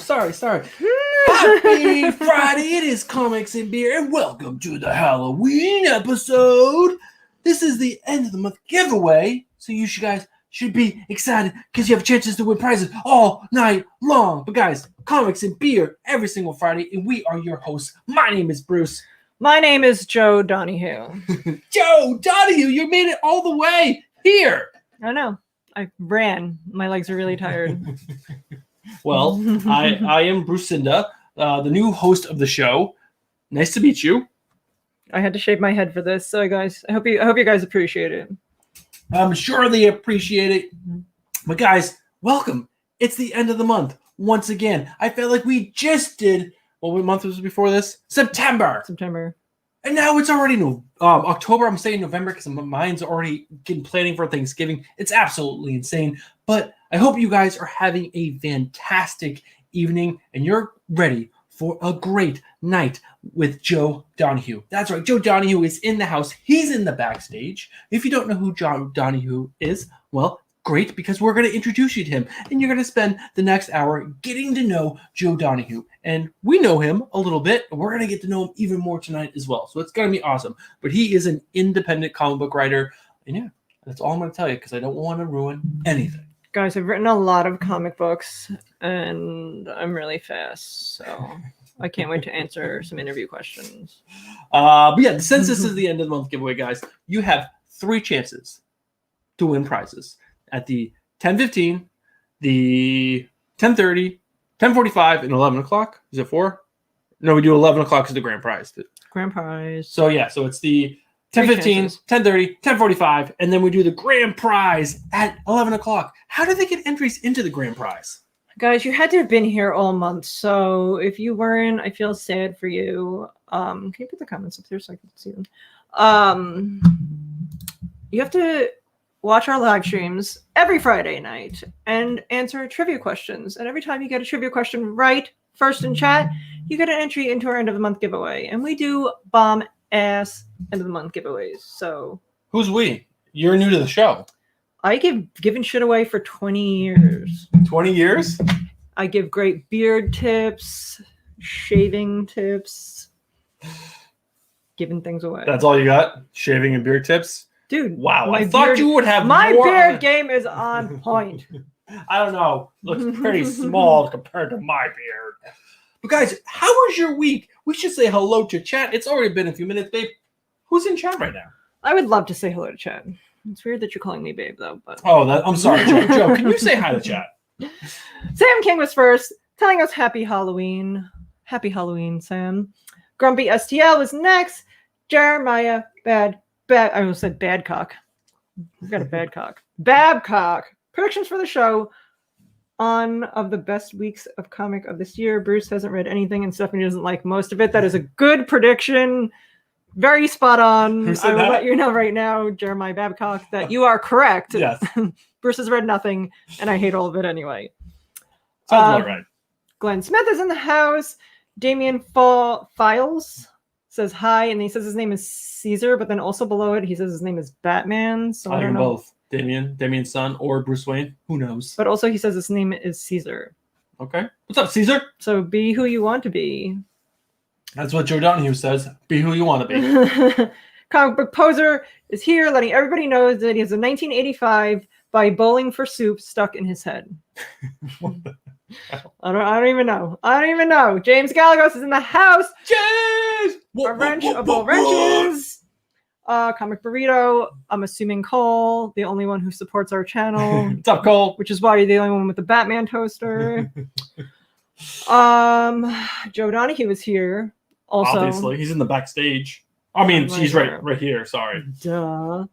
sorry. Happy Friday. It is Comics and Beer, and welcome to the Halloween episode. This is the end of the month giveaway, so you guys should be excited because you have chances to win prizes all night long. But guys, Comics and Beer every single Friday, and we are your hosts. My name is Bruce. My name is Joe Donohue. Joe Donohue, you made it all the way here. I know. I ran. My legs are really tired. Well, I am Brucinda, the new host of the show. Nice to meet you. I had to shave my head for this, so guys, I hope you guys appreciate it. I'm sure they appreciate it. But guys, welcome. It's the end of the month. Once again, I felt like we just did, what month was before this? September. And now it's already October. I'm saying November because my mind's already planning for Thanksgiving. It's absolutely insane. But I hope you guys are having a fantastic evening and you're ready for a great night with Joe Donohue. That's right. Joe Donohue is in the house. He's in the backstage. If you don't know who Joe Donohue is, well, great, because we're going to introduce you to him. And you're going to spend the next hour getting to know Joe Donohue. And we know him a little bit. And we're going to get to know him even more tonight as well. So it's going to be awesome. But he is an independent comic book writer. And yeah, that's all I'm going to tell you because I don't want to ruin anything. Guys, I've written a lot of comic books and I'm really fast. So I can't wait to answer some interview questions. But yeah, since this is the end of the month giveaway, guys, you have 3 chances to win prizes. At the 10:15, the 10:30, 10:45, and 11 o'clock. Is it 4? No, we do 11 o'clock as the grand prize. Grand prize. So yeah, so it's the 10:15, 10:30, 10:45, and then we do the grand prize at 11 o'clock. How do they get entries into the grand prize? Guys, you had to have been here all month. So if you weren't, I feel sad for you. Can you put the comments up there so I can see them? You have to watch our live streams every Friday night and answer trivia questions. And every time you get a trivia question right first in chat, you get an entry into our end of the month giveaway. And we do bomb ass end of the month giveaways. So who's we? You're new to the show. I given shit away for 20 years. 20 years? I give great beard tips, shaving tips, giving things away. That's all you got? Shaving and beard tips? Dude, wow! I thought you would have my more beard game is on point. I don't know. Looks pretty small compared to my beard. But guys, how was your week? We should say hello to chat. It's already been a few minutes, babe. Who's in chat right now? I would love to say hello to chat. It's weird that you're calling me babe, though. But I'm sorry, Joe. Joe, can you say hi to chat? Sam King was first, telling us Happy Halloween. Happy Halloween, Sam. Grumpy STL was next. Jeremiah I almost said Badcock. We've got a Badcock. Babcock. Predictions for the show. On of the best weeks of comic of this year. Bruce hasn't read anything and Stephanie doesn't like most of it. That is a good prediction. Very spot on. I will let you know right now, Jeremiah Babcock, that you are correct. Yes. Bruce has read nothing and I hate all of it anyway. Sounds about right. Glenn Smith is in the house. Damian Files says hi, and he says his name is Caesar, but then also below it, he says his name is Batman. So I don't know. Both. Damian's son, or Bruce Wayne. Who knows? But also he says his name is Caesar. Okay. What's up, Caesar? So be who you want to be. That's what Joe Donohue says. Be who you want to be. Comic Book Poser is here, letting everybody know that he has a 1985 by Bowling for Soup stuck in his head. I don't even know. James Galagos is in the house. James! A wrench of all wrenches. Comic Burrito. I'm assuming Cole, the only one who supports our channel. What's up, Cole? Which is why you're the only one with the Batman toaster. Joe Donohue is here. Also, obviously, he's in the backstage. I mean, he's right here. Sorry. Duh.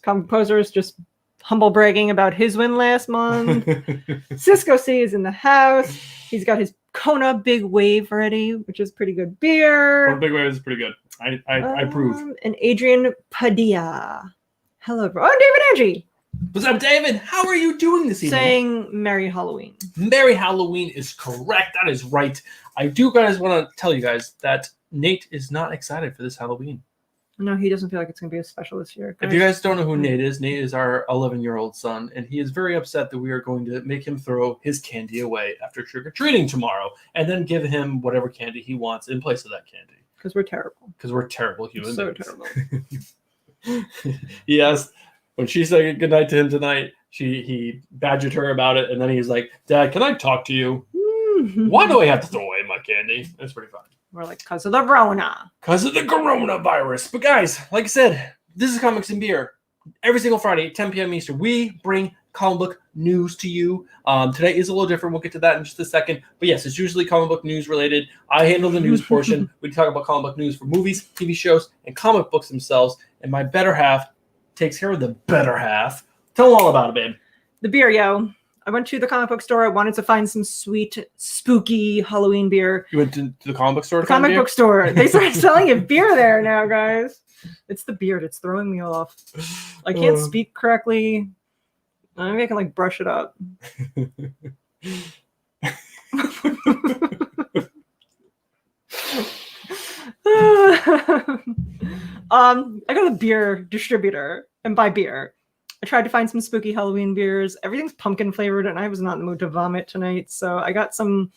Comic Poser is just humble bragging about his win last month. Cisco C is in the house. He's got his Kona Big Wave ready, which is pretty good beer. Kona Big Wave is pretty good. I approve. And Adrian Padilla. Hello, bro. Oh, David Angie. What's up, David? How are you doing this evening? Saying Merry Halloween. Merry Halloween is correct. That is right. I do guys want to tell you guys that Nate is not excited for this Halloween. No, he doesn't feel like it's going to be as special this year. If you guys don't know who Nate is our 11-year-old son, and he is very upset that we are going to make him throw his candy away after trick-or-treating tomorrow, and then give him whatever candy he wants in place of that candy. Because we're terrible. Because we're terrible human beings. So terrible. He asked, when she said goodnight to him tonight, he badgered her about it, and then he's like, Dad, can I talk to you? Why do I have to throw away my candy? That's pretty fun. We're like, because of the Rona. Because of the coronavirus. But guys, like I said, this is Comics and Beer. Every single Friday, 10 p.m. Eastern, we bring comic book news to you. Today is a little different. We'll get to that in just a second. But yes, it's usually comic book news related. I handle the news portion. We talk about comic book news for movies, TV shows, and comic books themselves. And my better half takes care of the better half. Tell them all about it, babe. The beer, yo. I went to the comic book store. I wanted to find some sweet, spooky Halloween beer. You went to the comic book store? Comic book store. They started selling a beer there now, guys. It's the beard. It's throwing me off. I can't speak correctly. Maybe I can like brush it up. I go to the beer distributor and buy beer. I tried to find some spooky Halloween beers. Everything's pumpkin flavored, and I was not in the mood to vomit tonight. So I got some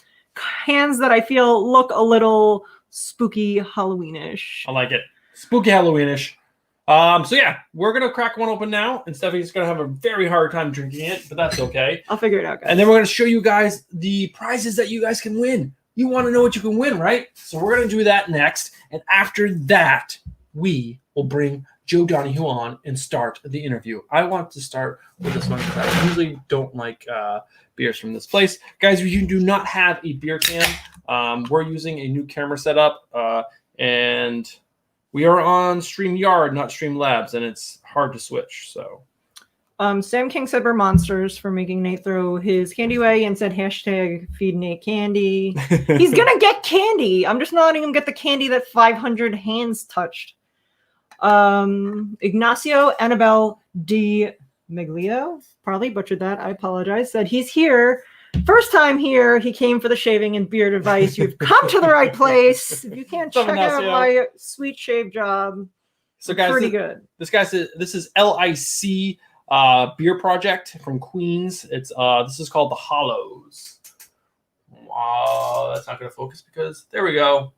cans that I feel look a little spooky Halloweenish. I like it. Spooky Halloweenish. So yeah, we're going to crack one open now, and Stephanie's going to have a very hard time drinking it, but that's okay. I'll figure it out, guys. And then we're going to show you guys the prizes that you guys can win. You want to know what you can win, right? So we're going to do that next. And after that, we will bring Joe Donohue on and start the interview. I want to start with this one because I usually don't like beers from this place. Guys, you do not have a beer can. We're using a new camera setup, and we are on StreamYard, not Streamlabs, and it's hard to switch. So, Sam King said we're monsters for making Nate throw his candy away and said hashtag feed Nate candy. He's gonna get candy. I'm just not letting him get the candy that 500 hands touched. Ignacio Annabelle Di Miglio, probably butchered that. I apologize. Said he's here. First time here. He came for the shaving and beard advice. You've come to the right place. If you can't check out my sweet shave job, so guys, pretty good. This is LIC beer project from Queens. It's this is called the Hollows. Wow, that's not gonna focus because there we go.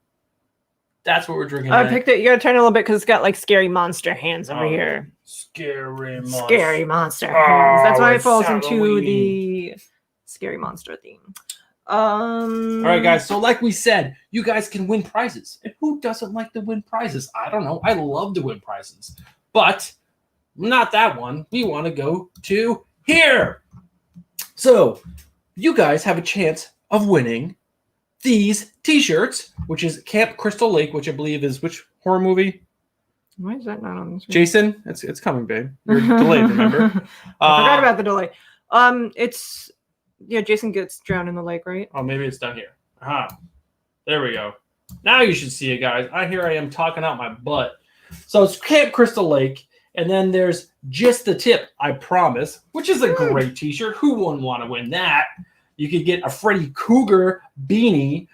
That's what we're drinking. I picked it. You gotta turn it a little bit because it's got like scary monster hands over here. Scary monster. Scary monster hands. That's why it falls into the scary monster theme. All right, guys. So like we said, you guys can win prizes. And who doesn't like to win prizes? I don't know. I love to win prizes. But not that one. We want to go to here. So you guys have a chance of winning these t-shirts, which is Camp Crystal Lake, which I believe is which horror movie? Why is that not on this? Jason, it's coming, babe. You're delayed, remember? I forgot about the delay. It's Jason gets drowned in the lake, right? Oh, maybe it's down here. There we go. Now you should see it, guys. I am talking out my butt. So it's Camp Crystal Lake, and then there's Just the Tip, I Promise, which is a great t-shirt. Who wouldn't want to win that? You could get a Freddy Krueger beanie.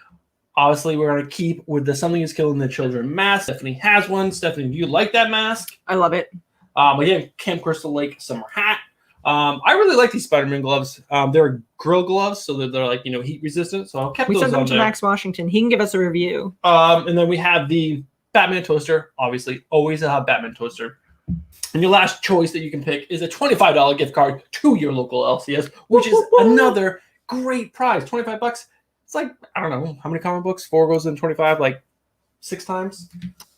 Obviously, we're going to keep with the Something is Killing the Children mask. Stephanie has one. Stephanie, do you like that mask? I love it. Again, Camp Crystal Lake summer hat. I really like these Spider-Man gloves. They're grill gloves, so they're like, heat resistant. So I kept those on there. We sent them to Max Washington. He can give us a review. And then we have the Batman toaster. Obviously, always a Batman toaster. And your last choice that you can pick is a $25 gift card to your local LCS, which is another great prize. $25. It's like, I don't know how many comic books. 4 goes in 25, like 6 times.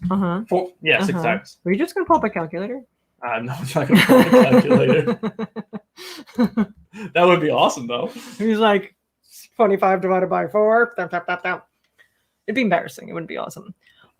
4, 6 times. Were you just gonna pull up a calculator? No, I'm not gonna pull up a calculator. That would be awesome, though. He's like 25 divided by 4. It'd be embarrassing. It wouldn't be awesome.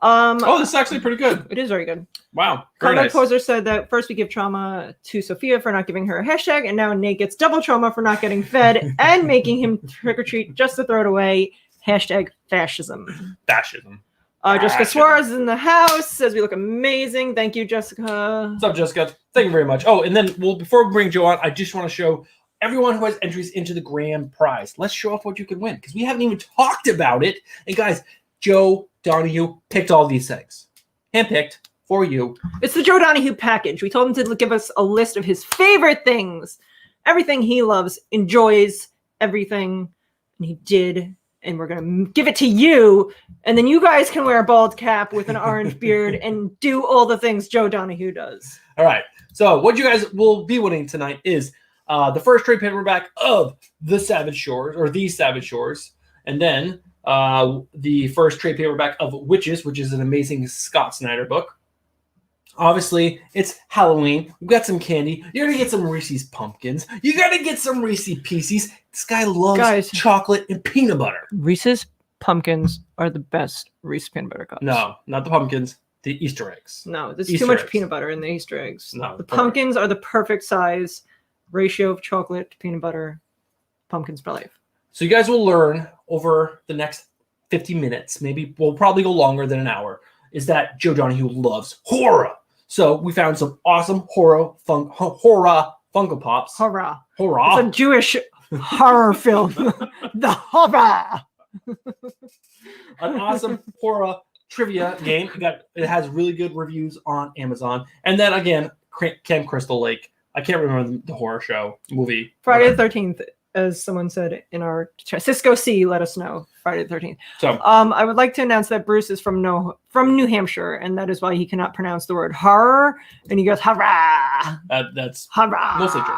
This is actually pretty good. It is very good. Wow. Conrad Poser said that first we give trauma to Sophia for not giving her a hashtag, and now Nate gets double trauma for not getting fed and making him trick or treat just to throw it away. Hashtag fascism. Fascism. Jessica Suarez is in the house. Says we look amazing. Thank you, Jessica. What's up, Jessica? Thank you very much. Oh, and then before we bring Joe on, I just want to show everyone who has entries into the grand prize. Let's show off what you can win because we haven't even talked about it. And guys, Joe Donohue picked all these things. Handpicked for you. It's the Joe Donohue package. We told him to give us a list of his favorite things, everything he loves, enjoys, everything, and he did. And we're going to give it to you. And then you guys can wear a bald cap with an orange beard and do all the things Joe Donohue does. All right. So what you guys will be winning tonight is the first trade paperback of The Savage Shores, or The Savage Shores. And then the first trade paperback of Witches, which is an amazing Scott Snyder book. Obviously, it's Halloween. We've got some candy. You're going to get some Reese's Pumpkins. You got to get some Reese's Pieces. This guy loves chocolate and peanut butter. Reese's Pumpkins are the best Reese's peanut butter cups. No, not the pumpkins. The Easter eggs. No, there's too much peanut butter in the Easter eggs. No, the pumpkins are the perfect size ratio of chocolate to peanut butter. Pumpkins for life. So you guys will learn over the next 50 minutes, maybe we'll probably go longer than an hour, is that Joe Donohue loves horror. So we found some awesome horror Funko Pops. Horror. Horror. It's a Jewish horror film. The horror. An awesome horror trivia game. It has really good reviews on Amazon. And then again, Camp Crystal Lake. I can't remember the horror show movie. Friday the 13th, as someone said in our chat. Cisco C, let us know. Friday the 13th. So I would like to announce that Bruce is from New Hampshire, and that is why he cannot pronounce the word horror, and he goes hurrah. That's Hurrah. mostly true.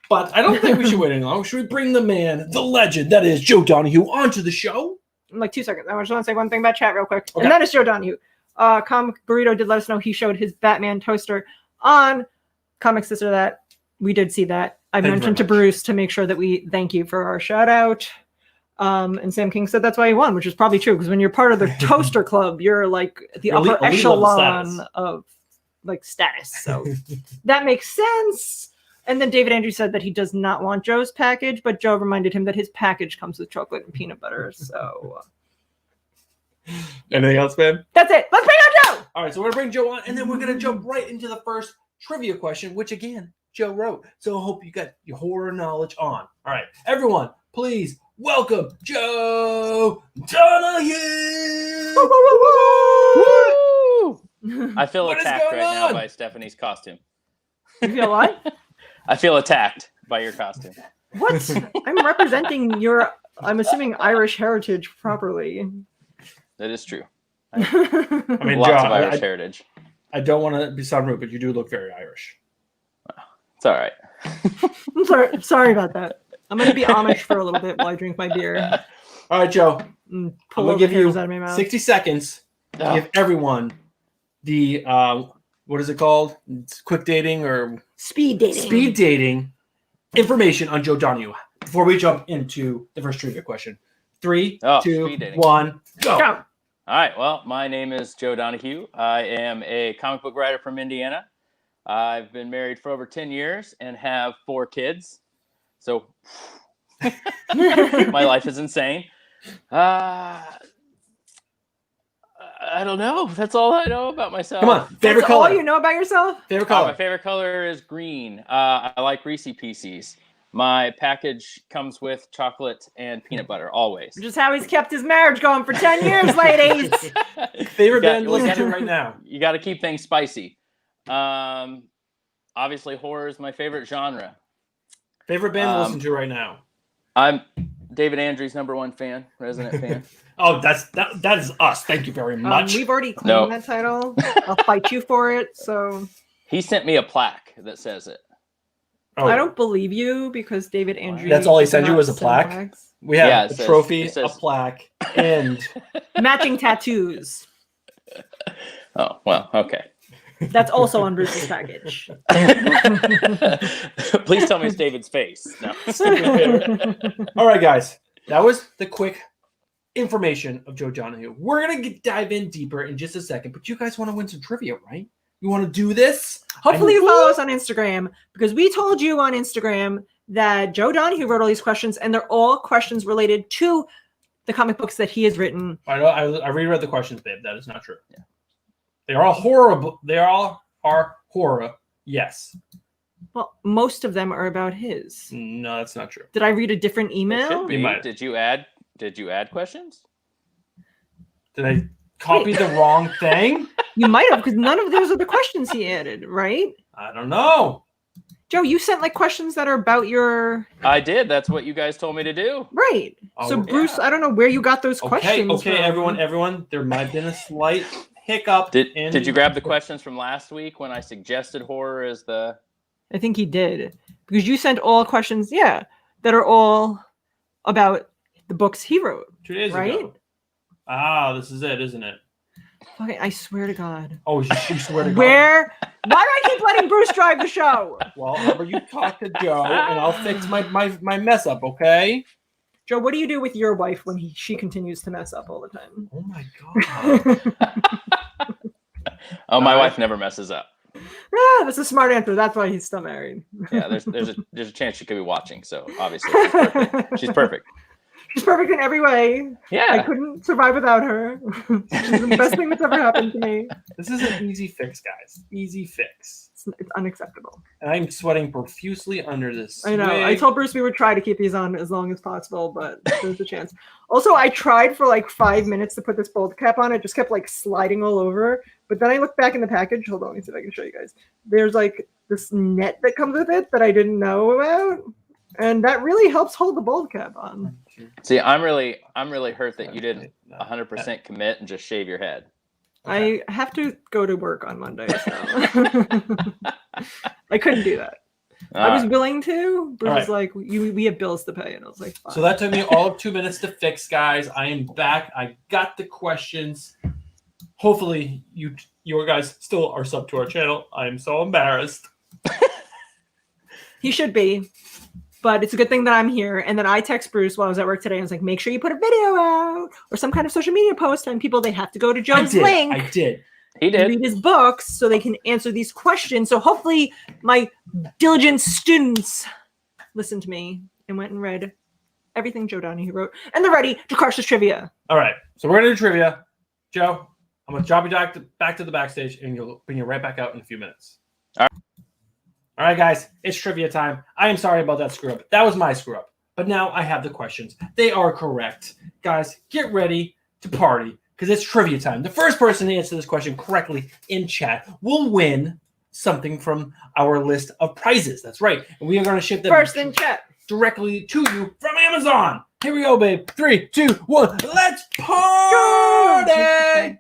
But I don't think we should wait any longer. Should we bring the man, the legend that is Joe Donohue, onto the show? In like 2 seconds. I just want to say one thing about chat real quick. Okay. And that is Joe Donohue. Comic Burrito did let us know he showed his Batman toaster on Comic Sister. That we did see that. I mentioned to Bruce to make sure that we thank you for our shout out. And Sam King said that's why he won, which is probably true, because when you're part of the toaster club, you're like the upper echelon of like status. So that makes sense. And then David Andrews said that he does not want Joe's package, but Joe reminded him that his package comes with chocolate and peanut butter. So anything else, man? That's it. Let's bring on Joe. All right, so we're gonna bring Joe on, and then we're gonna jump right into the first trivia question, which again Joe wrote. So I hope you got your horror knowledge on. All right, everyone, please welcome Joe Donohue. I feel attacked right now by Stephanie's costume. You feel what? I feel attacked by your costume. What? I'm representing your, I'm assuming, Irish heritage properly. That is true. I mean, lots Joe, of Irish heritage. I don't want to be sound rude, but you do look very Irish. It's all right. I'm sorry about that. I'm going to be Amish for a little bit while I drink my beer. All right, Joe. I'm going to give you 60 seconds to give everyone the, what is it called? It's quick dating or speed dating. Speed dating information on Joe Donohue before we jump into the first trivia question. 3, 2, 1, go. All right. Well, my name is Joe Donohue. I am a comic book writer from Indiana. I've been married for over 10 years and have 4 kids. So my life is insane. I don't know. That's all I know about myself. Come on. Favorite color. All you know about yourself? Favorite color. My favorite color is green. I like Reese's Pieces. My package comes with chocolate and peanut butter always. Which is how he's kept his marriage going for 10 years, ladies. Favorite band to listen to right now? You got to keep things spicy. Obviously, horror is my favorite genre. Favorite band to listen to right now? I'm David Andrews' #1 fan, resident fan. Oh, that is us. Thank you very much. We've already claimed that title. I'll fight you for it. So he sent me a plaque that says it. Oh. I don't believe you because David Andrews. That's all he sent you was a plaque. Plaques. We have a trophy, a plaque, and matching tattoos. Oh well, okay. That's also on Bruce's package. Please tell me it's David's face. No. All right, guys. That was the quick information of Joe Donohue. We're going to dive in deeper in just a second, but you guys want to win some trivia, right? You want to do this? Hopefully you follow us on Instagram, because we told you on Instagram that Joe Donohue wrote all these questions, and they're all questions related to the comic books that he has written. I know. I reread the questions, babe. That is not true. Yeah. They are all horrible. They all are horror. Yes. Well, most of them are about his. No, that's not true. Did I read a different email? Did you add questions? Did I copied the wrong thing? You might have, because none of those are the questions he added, right? I don't know. Joe, you sent like questions that are about your. I did. That's what you guys told me to do. Right. Oh, So Bruce, yeah. I don't know where you got those questions. Okay, from. everyone. There might have been a slight hiccup. Did you grab the questions from last week when I suggested horror as the? I think he did, because you sent all questions, that are all about the books he wrote. 2 days right? ago. Ah, this is it, isn't it? Okay, I swear to God. Oh, you swear to God. Why do I keep letting Bruce drive the show? Well, Amber, you talk to Joe, and I'll fix my mess up, okay? Joe, what do you do with your wife when she continues to mess up all the time? Oh my God. Oh, my wife never messes up. That's a smart answer. That's why he's still married. Yeah, there's a chance she could be watching. So obviously she's perfect. She's perfect. She's perfect in every way. Yeah. I couldn't survive without her. She's the best thing that's ever happened to me. This is an easy fix, guys. Easy fix. It's unacceptable. And I'm sweating profusely under this. I know. wig. I told Bruce we would try to keep these on as long as possible, but there's a chance. Also, I tried for like 5 minutes to put this bold cap on. It just kept like sliding all over. But then I looked back in the package. Hold on, let me see if I can show you guys. There's like this net that comes with it that I didn't know about. And that really helps hold the bold cap on. See, I'm really hurt that you didn't 100% commit and just shave your head. Okay. I have to go to work on Monday, so I couldn't do that. I was willing to. Bruce was like, we have bills to pay. And I was like, fine. So that took me all of 2 minutes to fix, guys. I am back. I got the questions. Hopefully, you guys still are sub to our channel. I am so embarrassed. He should be. But it's a good thing that I'm here. And then I text Bruce while I was at work today. I was like, make sure you put a video out or some kind of social media post telling people they have to go to Joe's link. I did. He did. Read his books so they can answer these questions. So hopefully my diligent students listened to me and went and read everything Joe Donohue wrote. And they're ready to crush this trivia. All right. So we're going to do trivia. Joe, I'm going to drop you back to the backstage and you'll bring you right back out in a few minutes. All right, guys, it's trivia time. I am sorry about that screw up. That was my screw up. But now I have the questions. They are correct. Guys, get ready to party because it's trivia time. The first person to answer this question correctly in chat will win something from our list of prizes. That's right. And we are going to ship them first in chat directly to you from Amazon. Here we go, babe. 3, 2, 1. Let's party!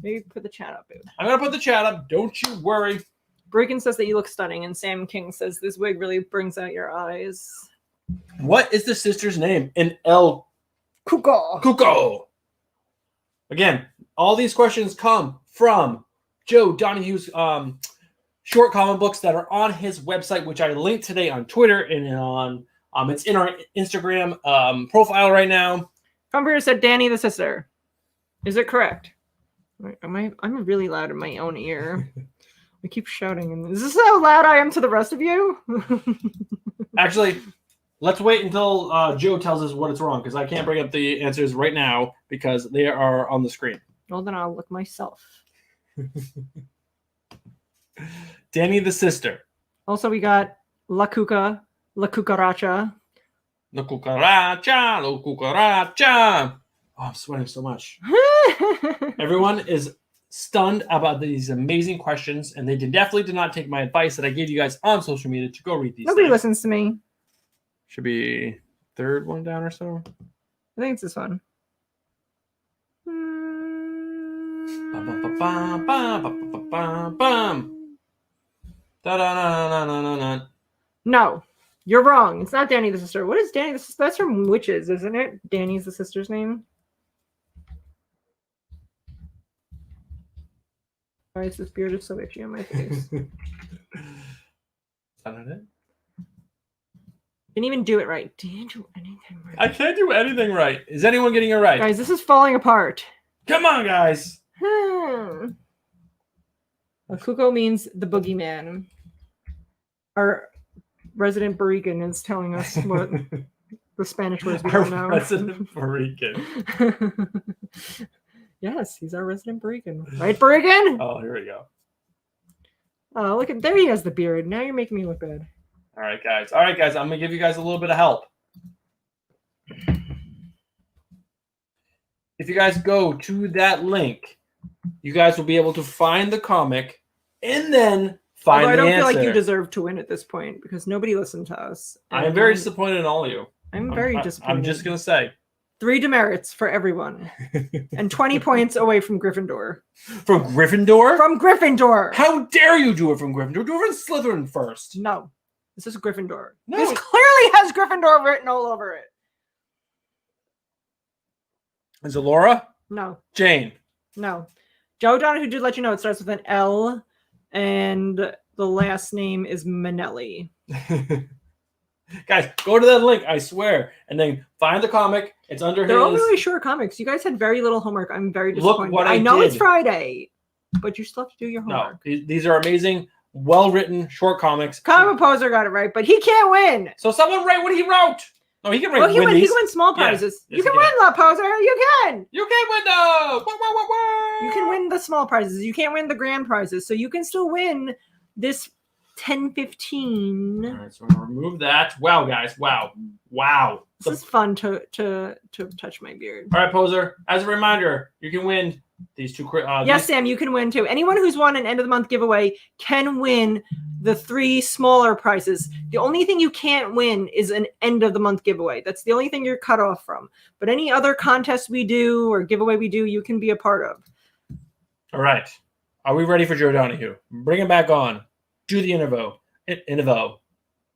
Maybe put the chat up, babe. I'm going to put the chat up. Don't you worry. Breakin says that you look stunning, and Sam King says this wig really brings out your eyes. What is the sister's name in El Cuco? Again, all these questions come from Joe Donohue's short comic books that are on his website, which I linked today on Twitter and on it's in our Instagram profile right now. Computer said Danny the sister. Is it correct? I'm really loud in my own ear. I keep shouting. And is this how loud I am to the rest of you? Actually, let's wait until Joe tells us what it's wrong because I can't bring up the answers right now because they are on the screen. Well, then I'll look myself. Danny the sister. Also, we got La Cucaracha. La cucaracha. Oh, I'm sweating so much. Everyone is stunned about these amazing questions, and they definitely did not take my advice that I gave you guys on social media to go read these. Nobody listens to me. Should be third one down or so. I think it's this one. No, you're wrong. It's not Danny the sister. What is Danny the sister? That's from Witches, isn't it? Danny's the sister's name. Why is this beard is so itchy on my face? Is that not it? Didn't even do it right. Didn't do anything right. I can't do anything right. Is anyone getting it right? Guys, this is falling apart. Come on, guys. Cuco means the boogeyman. Our resident Barican is telling us what the Spanish words we don't know. Our resident Barican. Yes, he's our resident Barican. Right, Barican? Oh, here we go. Oh, look at there he has the beard. Now you're making me look bad. All right, guys. I'm going to give you guys a little bit of help. if you guys go to that link, you guys will be able to find the comic and then find Although I the don't answer. feel like you deserve to win at this point because nobody listened to us. I am very disappointed in all of you. I'm very disappointed. I'm just going to say. 3 demerits for everyone. And 20 points away from Gryffindor. From Gryffindor? From Gryffindor! How dare you do it from Gryffindor? Do it from Slytherin first. No. This is Gryffindor. No, This clearly has Gryffindor written all over it. Is it Laura? No. Jane? No. Joe Donohue did let you know it starts with an L, and the last name is Manelli. Guys, go to that link, I swear, and then find the comic. It's under They're all his... really short comics. You guys had very little homework. I'm very Look disappointed. what I know did. it's Friday, but you still have to do your No, homework. these are amazing, well-written short comics. Comic Poser got it right, but he can't win. So someone write what he wrote. No, he can write Well, he win can these. win small Yeah. prizes. Yes, You can he win, can. La Poser. You can. You can win those. Wah, wah, wah, wah. You can win the small prizes. You can't win the grand prizes. So you can still win this 10-15. All right, so I'm gonna remove that. Wow, guys. Wow. This is fun to touch my beard. All right, Poser. As a reminder, you can win these two. Yes, Sam, you can win too. Anyone who's won an end of the month giveaway can win the 3 smaller prizes. The only thing you can't win is an end of the month giveaway. That's the only thing you're cut off from. But any other contest we do or giveaway we do, you can be a part of. All right. Are we ready for Joe Donohue? Bring him back on. Do the intervo.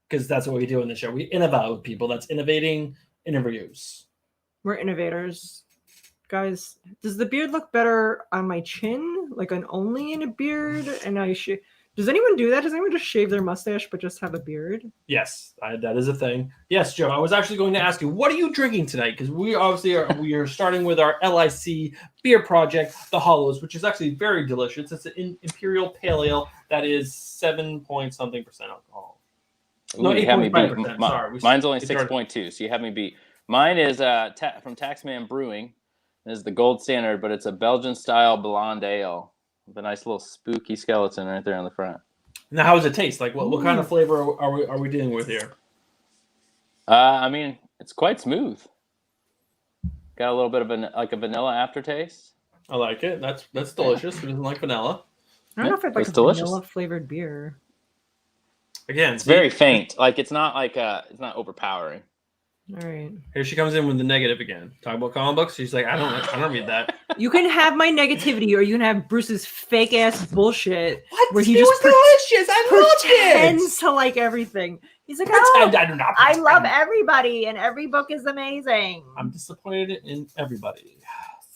Because that's what we do in the show. We innovate with people. That's innovating interviews. We're innovators. Guys, does the beard look better on my chin? Like an only in a beard? And does anyone do that? Does anyone just shave their mustache but just have a beard? Yes, that is a thing. Yes, Joe, I was actually going to ask you, what are you drinking tonight? Because we obviously are starting with our LIC beer project, the Hollows, which is actually very delicious. It's an Imperial Pale Ale that is 7-point-something% alcohol. No, Ooh, you had me beat. 8.5%. Sorry. Mine's only 6.2, so you have me beat. Mine is from Taxman Brewing. This is the gold standard, but it's a Belgian-style blonde ale with a nice little spooky skeleton right there on the front. Now, how does it taste? Like, what kind of flavor are we dealing with here? I mean, it's quite smooth. Got a little bit of a vanilla aftertaste. I like it. That's delicious. Who doesn't like vanilla? I don't know if I'd like a vanilla flavored beer. Again, it's very faint. Like it's not overpowering. All right. Here she comes in with the negative again. Talk about comic books. She's like, I don't read that. You can have my negativity, or you can have Bruce's fake ass bullshit. What? Where he It just was delicious. I loved it. Pretends to like everything. He's like, Pretend I do not. I Pretend. love everybody, and every book is amazing. I'm disappointed in everybody.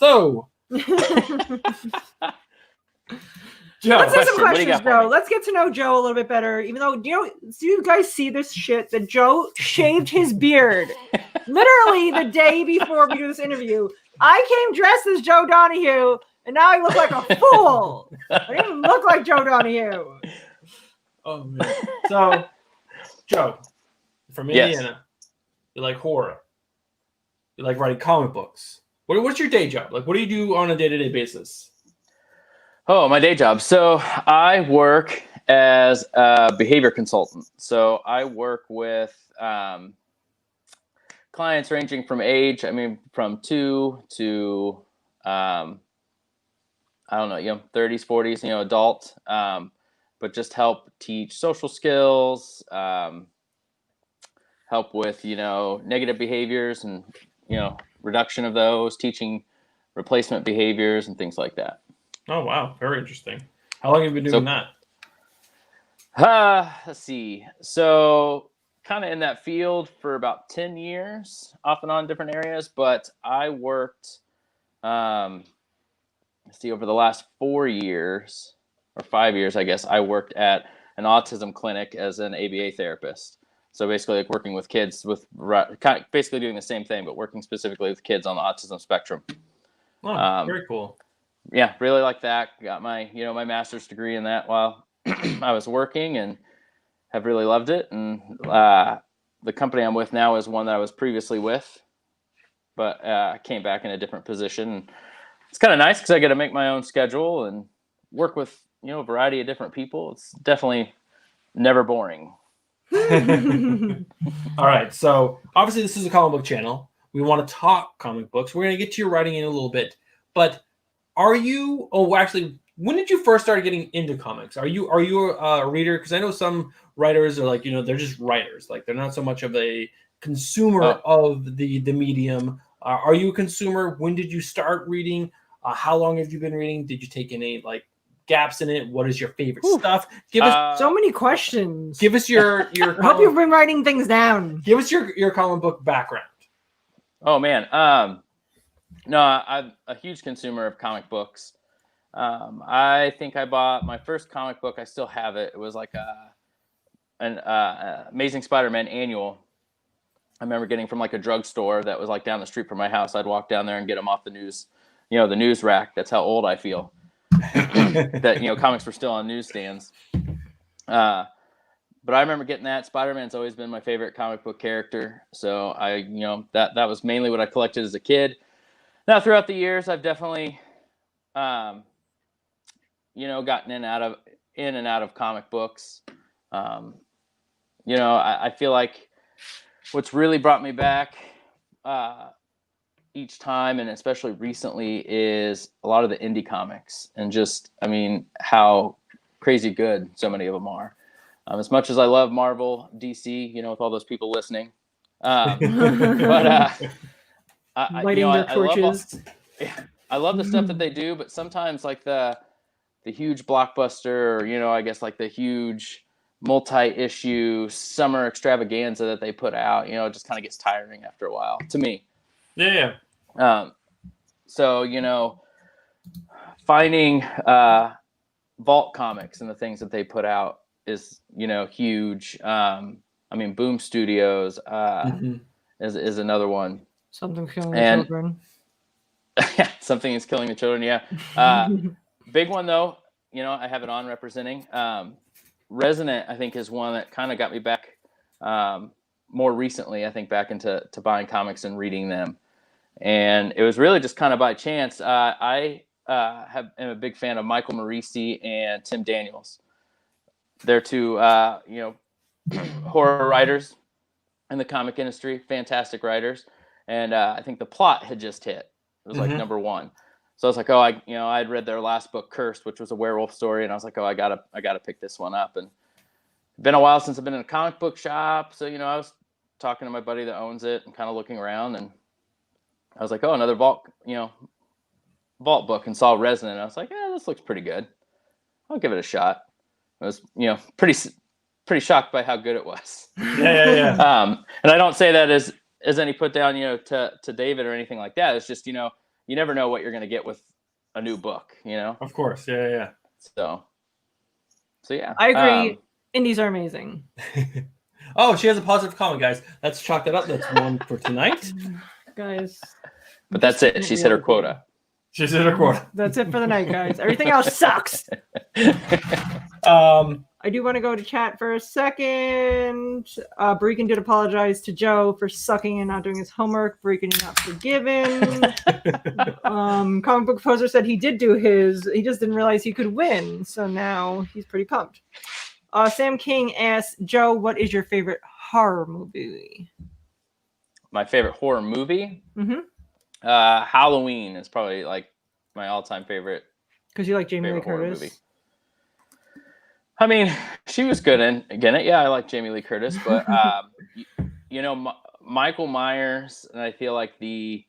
So, Joe, let's ask some What do you questions, got for Joe. me? Let's get to know Joe a little bit better. Even though, do you guys see this shit that Joe shaved his beard literally the day before we do this interview? I came dressed as Joe Donohue, and now I look like a fool. I didn't look like Joe Donohue. Oh man. So, Joe, from Yes. Indiana, you like horror. You like writing comic books. What's your day job? Like, what do you do on a day-to-day basis? Oh, my day job. So I work as a behavior consultant. So I work with clients ranging from age, from 2 to, I don't know, 30s, 40s, adult, but just help teach social skills, help with, negative behaviors and, reduction of those, teaching replacement behaviors and things like that. Oh, wow. Very interesting. How long have you been doing that? Let's see. So kind of in that field for about 10 years, off and on different areas, but I worked, over the last 4 years or 5 years, I guess, I worked at an autism clinic as an ABA therapist. So basically like working with kids with basically doing the same thing, but working specifically with kids on the autism spectrum. Oh, very cool. Yeah, really like that. Got my, my master's degree in that while I was working and have really loved it. And the company I'm with now is one that I was previously with, but I came back in a different position. It's kind of nice because I get to make my own schedule and work with, a variety of different people. It's definitely never boring. All right. So obviously this is a comic book channel. We want to talk comic books. We're going to get to your writing in a little bit. But are you? Oh, actually, when did you first start getting into comics? Are you a reader? Because I know some writers are like, they're just writers. Like they're not so much of a consumer of the medium. Are you a consumer? When did you start reading? How long have you been reading? Did you take any like gaps in it? What is your favorite stuff? Give us so many questions. Give us your I hope you've been writing things down. Give us your comic book background. Oh man. No, I'm a huge consumer of comic books. I think I bought my first comic book. I still have it. It was like an Amazing Spider-Man annual. I remember getting from like a drugstore that was like down the street from my house. I'd walk down there and get them off the news, the news rack. That's how old I feel. That comics were still on newsstands. But I remember getting that. Spider-Man's always been my favorite comic book character. So that was mainly what I collected as a kid. Now throughout the years, I've definitely, gotten in and out of comic books. I feel like what's really brought me back each time, and especially recently, is a lot of the indie comics, and just, how crazy good so many of them are. As much as I love Marvel, DC, with all those people listening, but lighting their torches. I love the stuff that they do, but sometimes like the huge blockbuster, or I guess like the huge multi-issue summer extravaganza that they put out, it just kind of gets tiring after a while to me. Yeah. So finding Vault Comics and the things that they put out is huge. Boom Studios is another one. Something's killing the children. Something is killing the children. Yeah. Big one though. I have it on representing. Resonant, I think, is one that kind of got me back more recently. I think back into buying comics and reading them, and it was really just kind of by chance. I am a big fan of Michael Morisi and Tim Daniels. They're two, horror writers in the comic industry, fantastic writers. And I think the plot had just hit. It was like number one. So I was like, I'd read their last book, Cursed, which was a werewolf story. And I was like, I gotta pick this one up. And it's been a while since I've been in a comic book shop. So, I was talking to my buddy that owns it and kind of looking around. And I was like, another Vault book, and saw Resonant. I was like, this looks pretty good. I'll give it a shot. I was, pretty shocked by how good it was. Yeah. And I don't say that as any put down, to David or anything like that. It's just, you never know what you're going to get with a new book, Of course. Yeah. So yeah. I agree. Indies are amazing. Oh, she has a positive comment, guys. Let's chalk that up. That's one for tonight. Guys. But that's it. She's hit her quota. She's hit her quota. That's it for the night, guys. Everything else sucks. I do want to go to chat for a second. Breakin did apologize to Joe for sucking and not doing his homework. Breakin, you're not forgiven. Comic Book Poser said he did do his. He just didn't realize he could win. So now he's pretty pumped. Sam King asks, Joe, what is your favorite horror movie? My favorite horror movie? Halloween is probably like my all-time favorite. Because you like Jamie Lee Curtis? Movie. She was good in it. Yeah, I like Jamie Lee Curtis, but Michael Myers, and I feel like the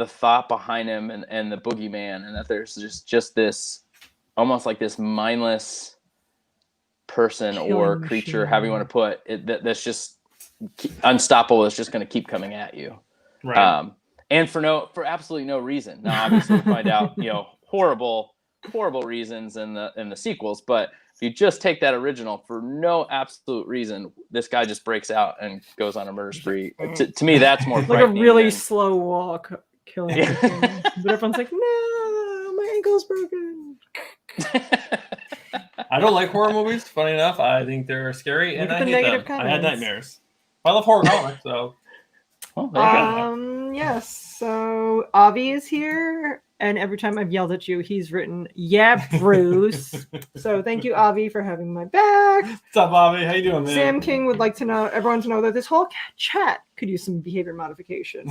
thought behind him and the boogeyman, and that there's just this almost like this mindless person or creature, however you want to put it, that's just unstoppable. It's just going to keep coming at you, right? And for absolutely no reason. Now, obviously, we find out horrible reasons in the sequels, but if you just take that original for no absolute reason, this guy just breaks out and goes on a murder spree. To me, that's more like a really slow walk killing everything. But everyone's like, no, my ankle's broken. I don't like horror movies. Funny enough, I think they're scary, and I hate them. Comments. I had nightmares. I love horror comics, so. Yes. So Avi is here. And every time I've yelled at you, he's written, yeah, Bruce. So thank you, Avi, for having my back. What's up, Bobby? How you doing, man? Sam King would like to know everyone to know that this whole chat could use some behavior modification.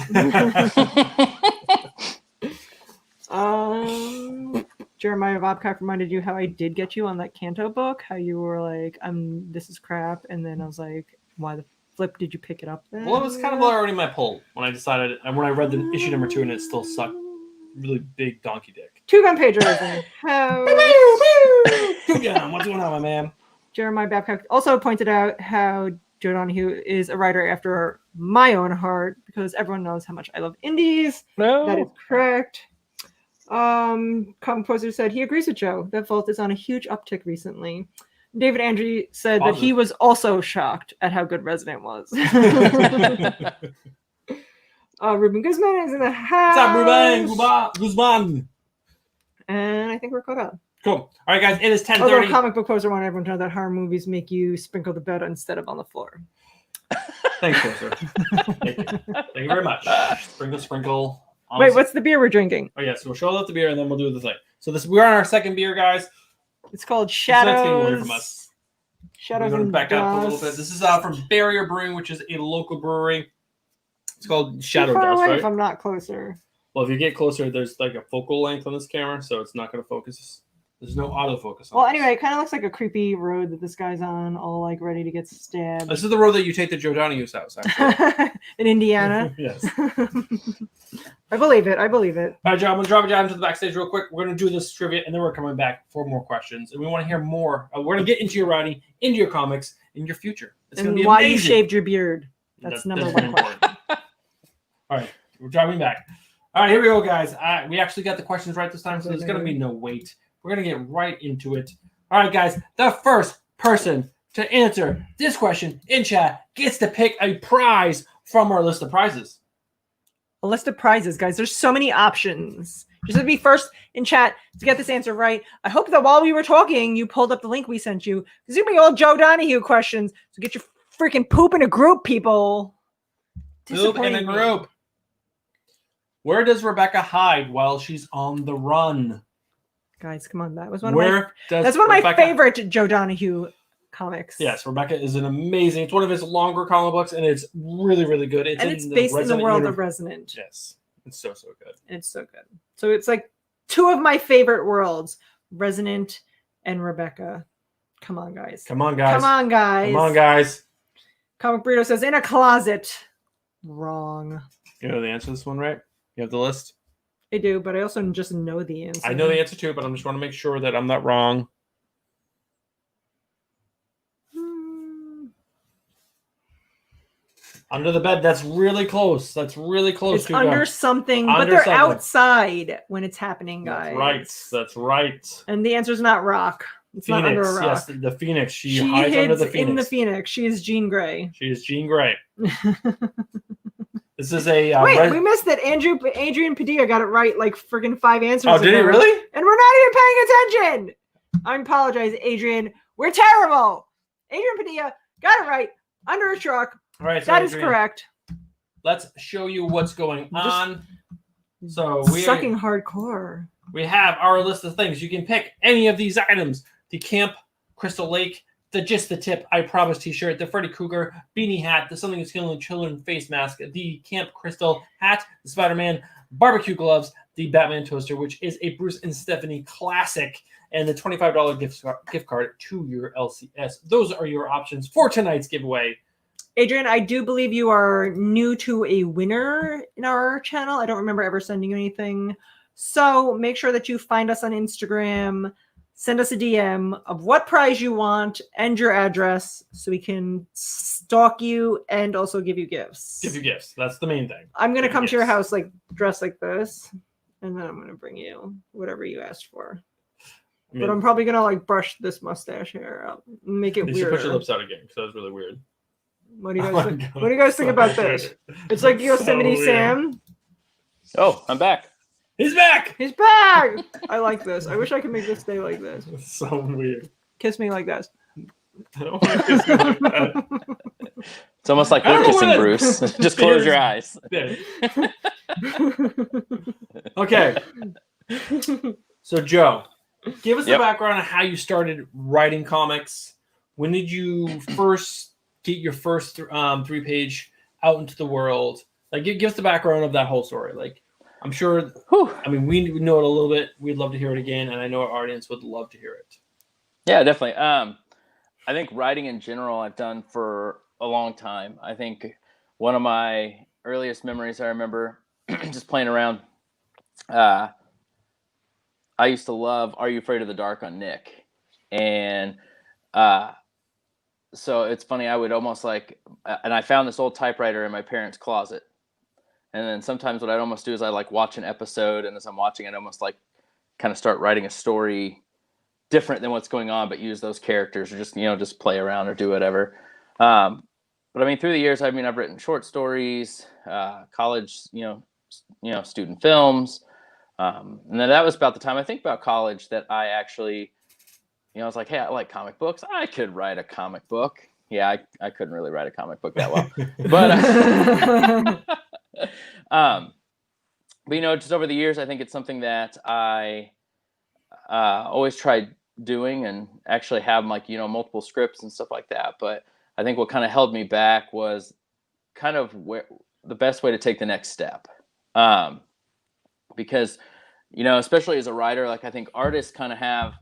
Jeremiah Bobcock reminded you how I did get you on that Canto book. How you were like, this is crap. And then I was like, why the flip did you pick it up then? Well, it was kind of already my pull when I decided, and when I read the issue number 2 and it still sucked. Really big donkey dick. Two Gun Pager is in house. Two Gun, what's going on, my man? Jeremiah Babcock also pointed out how Joe Donohue is a writer after my own heart because everyone knows how much I love indies. No. That is correct. Composer said he agrees with Joe. That Vault is on a huge uptick recently. David Andrew said that he was also shocked at how good Resident was. Ruben Guzman is in the house. What's up, Ruben Guzman? And I think we're caught up. Cool. All right, guys, it is 10:30. Although comic book poster want everyone to know that horror movies make you sprinkle the bed instead of on the floor. Thanks, sir. Thank you. Thank you very much. Sprinkle. Wait, what's the beer we're drinking? Oh, yeah, so we'll show up the beer and then we'll do the thing. So we're on our second beer, guys. It's called So that's getting away Shadows. from us. Shadows We're going and to back up a Dust. little bit. This is from Barrier Brewing, which is a local brewery. It's called Shadow Too far Dust, away right? if I'm not closer. Well, if you get closer, there's like a focal length on this camera, so it's not going to focus. There's no autofocus on Well, this. anyway, it kind of looks like a creepy road that this guy's on, all like ready to get stabbed. This is the road that you take to Joe Donahue's house, actually. In Indiana. Yes. I believe it. I believe it. All right, John, I'm going to drop it down to the backstage real quick. We're going to do this trivia, and then we're coming back for more questions. And we want to hear more. We're going to get into your writing, into your comics, in your future. It's going to And be why amazing. you shaved your beard. That's number very one question. important. All right, we're driving back. All right, here we go, guys. We actually got the questions right this time, so there's going to be no wait. We're going to get right into it. All right, guys, the first person to answer this question in chat gets to pick a prize from our list of prizes. A list of prizes, guys. There's so many options. Just to be first in chat to get this answer right. I hope that while we were talking, you pulled up the link we sent you. There's going to be all Joe Donohue questions. So get your freaking poop in a group, people. Poop in a group. Where does Rebecca hide while she's on the run? Guys, come on. That was one of That's my favorite Joe Donohue comics. Yes, Rebecca is an amazing. It's one of his longer comic books, and it's really, really good. It's based in the world of Resonant. Yes, it's so good. It's so good. So it's like two of my favorite worlds, Resonant and Rebecca. Come on, guys. Come on, guys. Come on, guys. Come on, guys. Comic Burrito says, in a closet. Wrong. You know the answer to this one, right? You have the list? I do, but I also just know the answer. I know the answer too, but I just want to make sure that I'm not wrong. Under the bed. That's really close. That's really close. It's under something, but they're outside when it's happening, guys. That's right. And the answer is not rock. It's Phoenix, not under a rock. yes, the Phoenix. She hides under the Phoenix. In the Phoenix. She is Jean Grey. She is Jean Grey. This is a wait. We missed that. Adrian Padilla got it right, like freaking 5 answers. Oh, did he really? And we're not even paying attention. I apologize, Adrian. We're terrible. Adrian Padilla got it right. Under a truck. All right, so that is correct. Let's show you what's going on. So we're sucking hardcore. We have our list of things. You can pick any of these items: the Camp Crystal Lake, the Just the Tip, I Promise t-shirt, the Freddy Krueger beanie hat, the Something Is Killing Children face mask, the Camp Crystal hat, the Spider-Man barbecue gloves, the Batman toaster, which is a Bruce and Stephanie classic, and the $25 gift card to your LCS. Those are your options for tonight's giveaway. Adrian, I do believe you are new to a winner in our channel. I don't remember ever sending you anything. So make sure that you find us on Instagram, send us a DM of what prize you want and your address so we can stalk you and also give you gifts. Give you gifts. That's the main thing. I'm going to come to your house like dressed like this, and then I'm going to bring you whatever you asked for. But I'm probably going to like brush this mustache hair out and make it weird. You should put your lips out again because that was really weird. What do you guys think? What do you guys think about this? It's like Yosemite Sam. Oh, I'm back. He's back. He's back. I like this. I wish I could make this stay like this. It's so weird. Kiss me like this. I don't want to kiss you like that. It's almost like we're kissing Bruce. Just close your eyes. Okay. So, Joe, give us the Yep. background on how you started writing comics. When did you first get your first 3-page out into the world? Like, give us the background of that whole story. Like, I'm sure, Whew. I mean, we know it a little bit. We'd love to hear it again, and I know our audience would love to hear it. Yeah, definitely. I think writing in general, I've done for a long time. I think one of my earliest memories I remember just playing around. I used to love Are You Afraid of the Dark on Nick. And so it's funny, I would almost like, and I found this old typewriter in my parents' closet. And then sometimes what I'd almost do is I like watch an episode, and as I'm watching it, I almost like kind of start writing a story different than what's going on, but use those characters or just play around or do whatever. But I mean, through the years, I've written short stories, college, student films. And then that was about the time I think about college that I actually, I was like, hey, I like comic books. I could write a comic book. Yeah, I couldn't really write a comic book that well, but just over the years, I think it's something that I always tried doing, and actually have multiple scripts and stuff like that. But I think what kind of held me back was kind of the best way to take the next step, because especially as a writer, like I think artists kind of have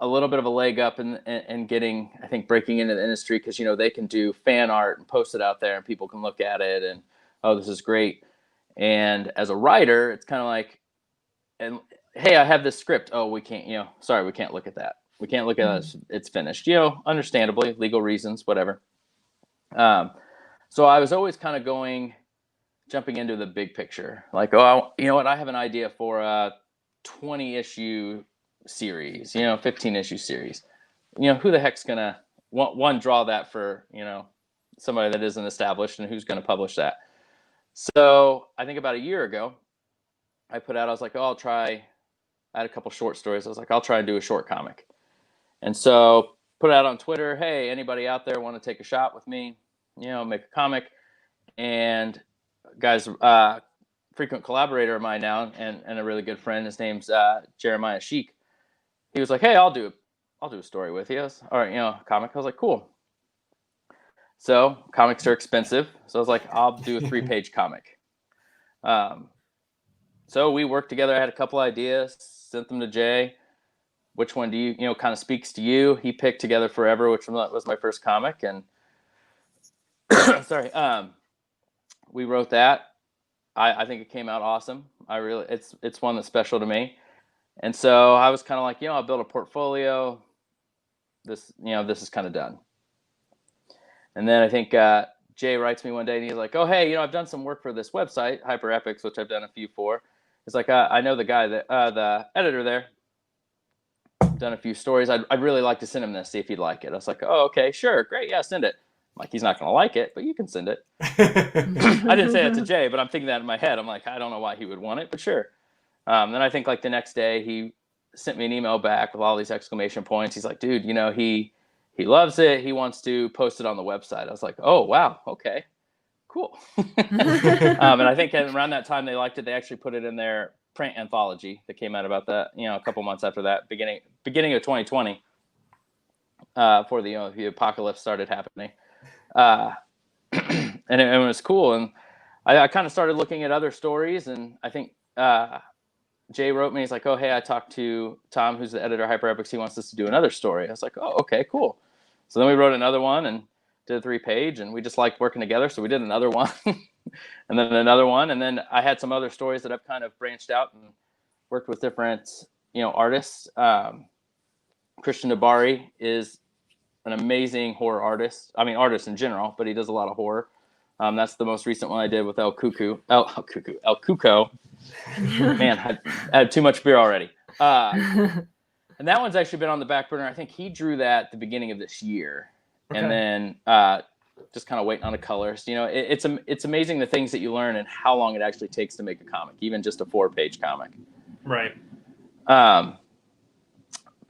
a little bit of a leg up in getting, I think, breaking into the industry, because they can do fan art and post it out there and people can look at it and, oh, this is great. And as a writer, it's kind of like, and hey, I have this script. Oh, we can't, sorry, we can't look at that. We can't look at it. It's finished, understandably, legal reasons, whatever. So I was always kind of jumping into the big picture. Like, oh, you know what? I have an idea for a 20-issue series, 15-issue series. Who the heck's going to, one, draw that for, somebody that isn't established, and who's going to publish that? So I think about a year ago, I was like, oh, I had a couple short stories. I was like, I'll try and do a short comic. And so put it out on Twitter. Hey, anybody out there want to take a shot with me? Make a comic. And guys, frequent collaborator of mine now, and a really good friend. His name's Jeremiah Sheik. He was like, hey, I'll do a story with you. All right, comic. I was like, cool. So comics are expensive. So I was like, I'll do a 3-page comic. So we worked together. I had a couple ideas, sent them to Jay. Which one do you, kind of speaks to you? He picked Together Forever, which was my first comic. And sorry, we wrote that. I think it came out awesome. It's one that's special to me. And so I was kind of like, I'll build a portfolio. This is kind of done. And then I think Jay writes me one day, and he's like, oh, hey, I've done some work for this website, Hyper Epics, which I've done a few for. It's like, I know the guy that the editor there. Done a few stories. I'd really like to send him this, see if he'd like it. I was like, oh, okay, sure, great, yeah, send it. I'm like, he's not gonna like it, but you can send it. I didn't say that to Jay, but I'm thinking that in my head. I'm like, I don't know why he would want it, but sure. Then I think like the next day he sent me an email back with all these exclamation points. He's like, dude, he loves it. He wants to post it on the website. I was like, oh wow, okay, cool. And I think around that time they liked it. They actually put it in their print anthology that came out about that, a couple months after that, beginning of 2020, before the apocalypse started happening. And it was cool. And I kind of started looking at other stories, and I think Jay wrote me. He's like, oh, hey, I talked to Tom, who's the editor of Hyper Epics. He wants us to do another story. I was like, oh, okay, cool. So then we wrote another one and did a 3-page, and we just liked working together. So we did another one and then another one. And then I had some other stories that I've kind of branched out and worked with different, artists. Christian Dabari is an amazing horror artist. I mean, artist in general, but he does a lot of horror. That's the most recent one I did with El Cuco. Man, I had too much beer already. And that one's actually been on the back burner. I think he drew that at the beginning of this year. Okay. And then just kind of waiting on the colors. It's amazing the things that you learn and how long it actually takes to make a comic, even just a 4-page comic. Right. But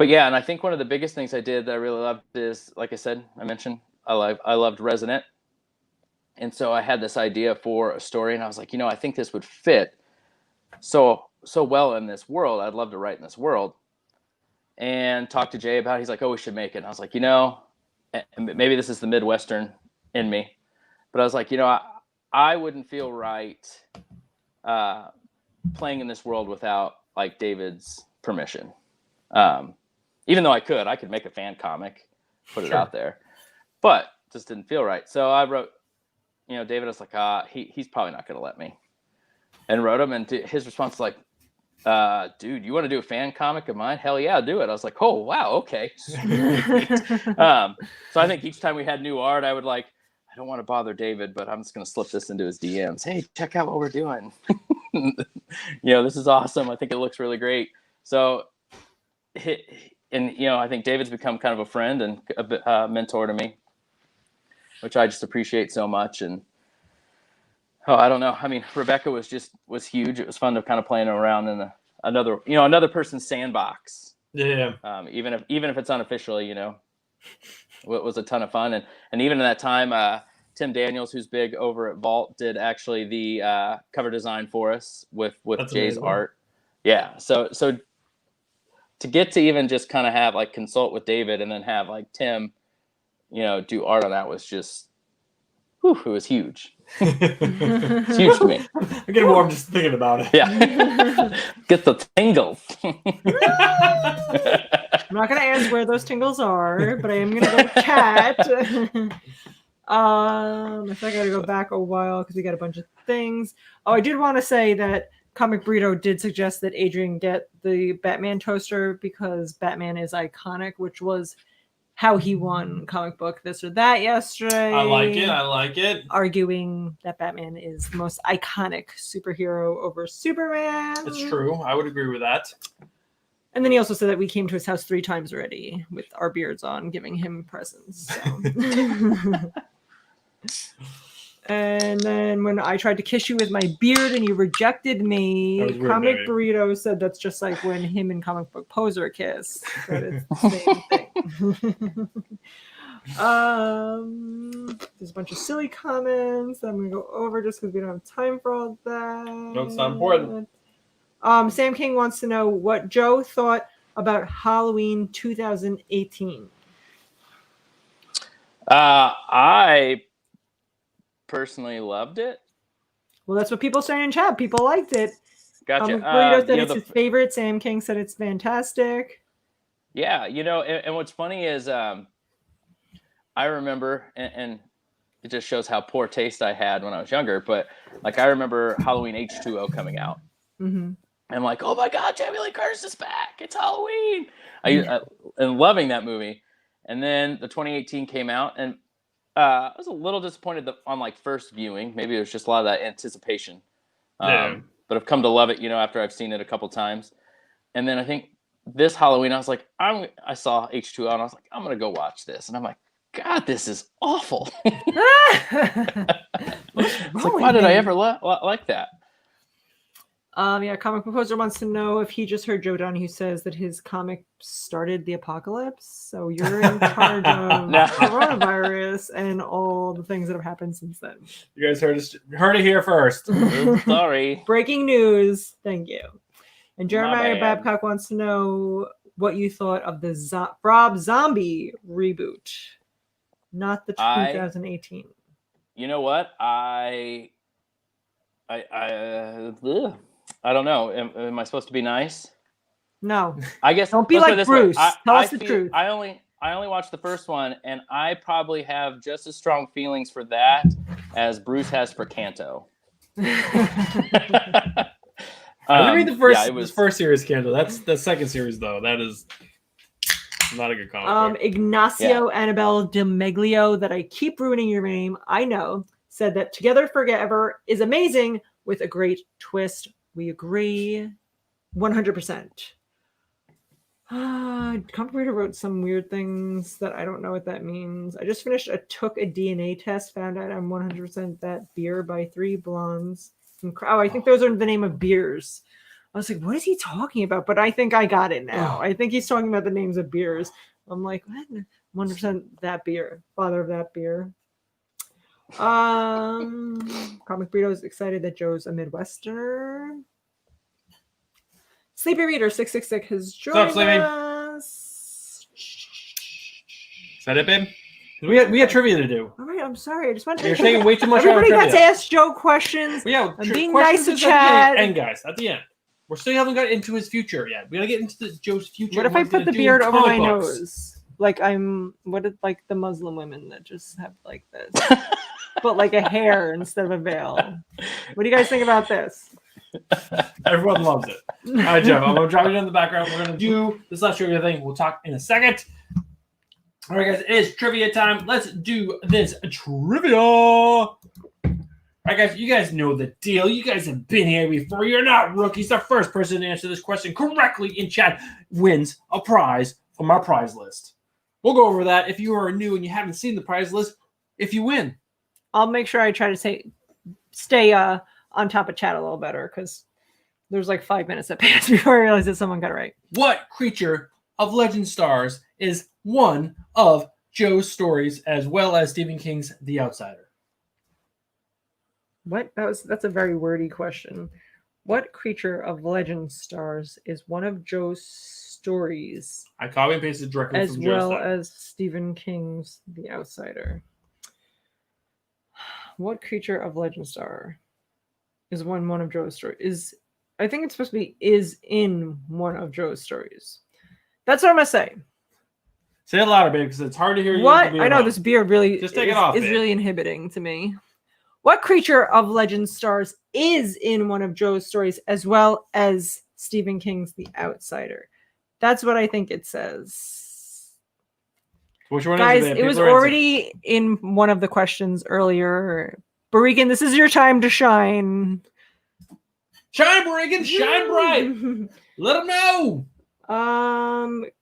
yeah, and I think one of the biggest things I did that I really loved is, like I said, I mentioned, I loved Resonant. And so I had this idea for a story, and I was like, I think this would fit. So so well in this world. I'd love to write in this world. And talked to Jay about it. He's like, oh, we should make it. And I was like, maybe this is the Midwestern in me, but I was like, I wouldn't feel right playing in this world without like David's permission. Even though I could make a fan comic, put it out there, but just didn't feel right. So I wrote, David was like, he's probably not going to let me, and wrote him. And his response was like, dude, you want to do a fan comic of mine? Hell yeah, do it. I was like, oh, wow. Okay. So I think each time we had new art, I would like, I don't want to bother David, but I'm just going to slip this into his DMs. Hey, check out what we're doing. This is awesome. I think it looks really great. So, I think David's become kind of a friend and a mentor to me, which I just appreciate so much. And I don't know. I mean, Rebecca was huge. It was fun to kind of playing around in another person's sandbox. Yeah. Even if it's unofficial, it was a ton of fun. And even in that time, Tim Daniels, who's big over at Vault, did actually the cover design for us with That's Jay's amazing. art. Yeah. So to get to even just kind of have like consult with David and then have like Tim, do art on that was just, it was huge. It's huge to me. I'm getting warm just thinking about it. Yeah. Get the tingles. I'm not going to ask where those tingles are, but I am going to go chat. I think I got to go back a while because we got a bunch of things. Oh, I did want to say that Comic Burrito did suggest that Adrian get the Batman toaster because Batman is iconic, which was how he won comic book this or that yesterday. I like it. Arguing that Batman is the most iconic superhero over Superman. It's true. I would agree with that. And then he also said that we came to his house 3 times already with our beards on, giving him presents. So. And then when I tried to kiss you with my beard and you rejected me, Weird, Comic baby. Burrito said that's just like when him and Comic Book Poser kissed. That it's the same thing. There's a bunch of silly comments that I'm going to go over just because we don't have time for all that. No, it's not important. Sam King wants to know what Joe thought about Halloween 2018. I personally loved it. Well, that's what people say in chat. People liked it. Gotcha. Burrito said it's his favorite. Sam King said it's fantastic. Yeah, and what's funny is I remember, and it just shows how poor taste I had when I was younger, but like I remember Halloween H2O coming out. Mm-hmm. I'm like, oh my God, Jamie Lee Curtis is back. It's Halloween. And loving that movie. And then the 2018 came out, and I was a little disappointed on like first viewing. Maybe it was just a lot of that anticipation. But I've come to love it, after I've seen it a couple times. And then I think this Halloween, I was like, I saw H2O, and I was like, I'm going to go watch this. And I'm like, God, this is awful. It's like, why did I ever like that? Comic Proposer wants to know if he just heard Joe Donohue says that his comic started the apocalypse. So you're in charge of coronavirus and all the things that have happened since then. You guys heard it here first. Sorry. Breaking news. Thank you. And Jeremiah bad. Babcock wants to know what you thought of the Rob Zombie reboot, not the 2018. You know what? I don't know. Am I supposed to be nice? No. I guess don't be like Bruce. Tell us the truth. I only watched the first one, and I probably have just as strong feelings for that as Bruce has for Kanto. I read the first series, Kanto. That's the second series, though. That is not a good comic book. Ignacio Annabelle de Meglio, that I keep ruining your name, I know, said that Together Forever is amazing with a great twist. We agree 100%. Comic Reader wrote some weird things that I don't know what that means. I just took a DNA test, found out I'm 100% that beer by 3 blondes. I think those are the name of beers. I was like, what is he talking about? But I think I got it now. I think he's talking about the names of beers. I'm like, what? 100% that beer. Father of that beer. Comic Burrito is excited that Joe's a Midwesterner. Sleepy Reader 666 has joined What's up, Sleepy? us. Is that it, babe? We had trivia to do. All right, I'm sorry. I just want to You're taking way too much. Everybody out of got to trivia. ask Joe questions. Well, yeah, I'm being questions nice to is at the Chad. end, guys, at the end. We still haven't got into his future yet. We gotta get into Joe's future. What if I What he's put gonna the do beard in over my comic books. nose? Like what if like the Muslim women that just have like this, but like a hair instead of a veil? What do you guys think about this? Everyone loves it. All right, Joe. I'm gonna drop you in the background. We're gonna do this last trivia thing. We'll talk in a second. All right, guys. It is trivia time. Let's do this trivia. All right, guys. You guys know the deal. You guys have been here before. You're not rookies. The first person to answer this question correctly in chat wins a prize from our prize list. We'll go over that. If you are new and you haven't seen the prize list, if you win, I'll make sure I try to stay on top of chat a little better because there's like 5 minutes that passed before I realized that someone got it right. what creature of Legend Stars is one of Joe's stories as well as Stephen King's The Outsider? What? That's a very wordy question. What creature of Legend Stars is one of Joe's stories I copy and pasted directly as from Joe's well site. as Stephen King's The Outsider? What creature of Legend Star is one of Joe's stories? I think it's supposed to be is in one of Joe's stories. That's what I'm gonna say. Say it louder, babe, because it's hard to hear you. What? with the I know beard this beard really Just take it off, is babe. really inhibiting to me. What creature of Legend Stars is in one of Joe's stories as well as Stephen King's The Outsider? That's what I think it says. on. Which one Guys, is it? it was already in one of the questions earlier. Barigan, this is your time to shine. Shine, Reagan, shine bright. Let them know.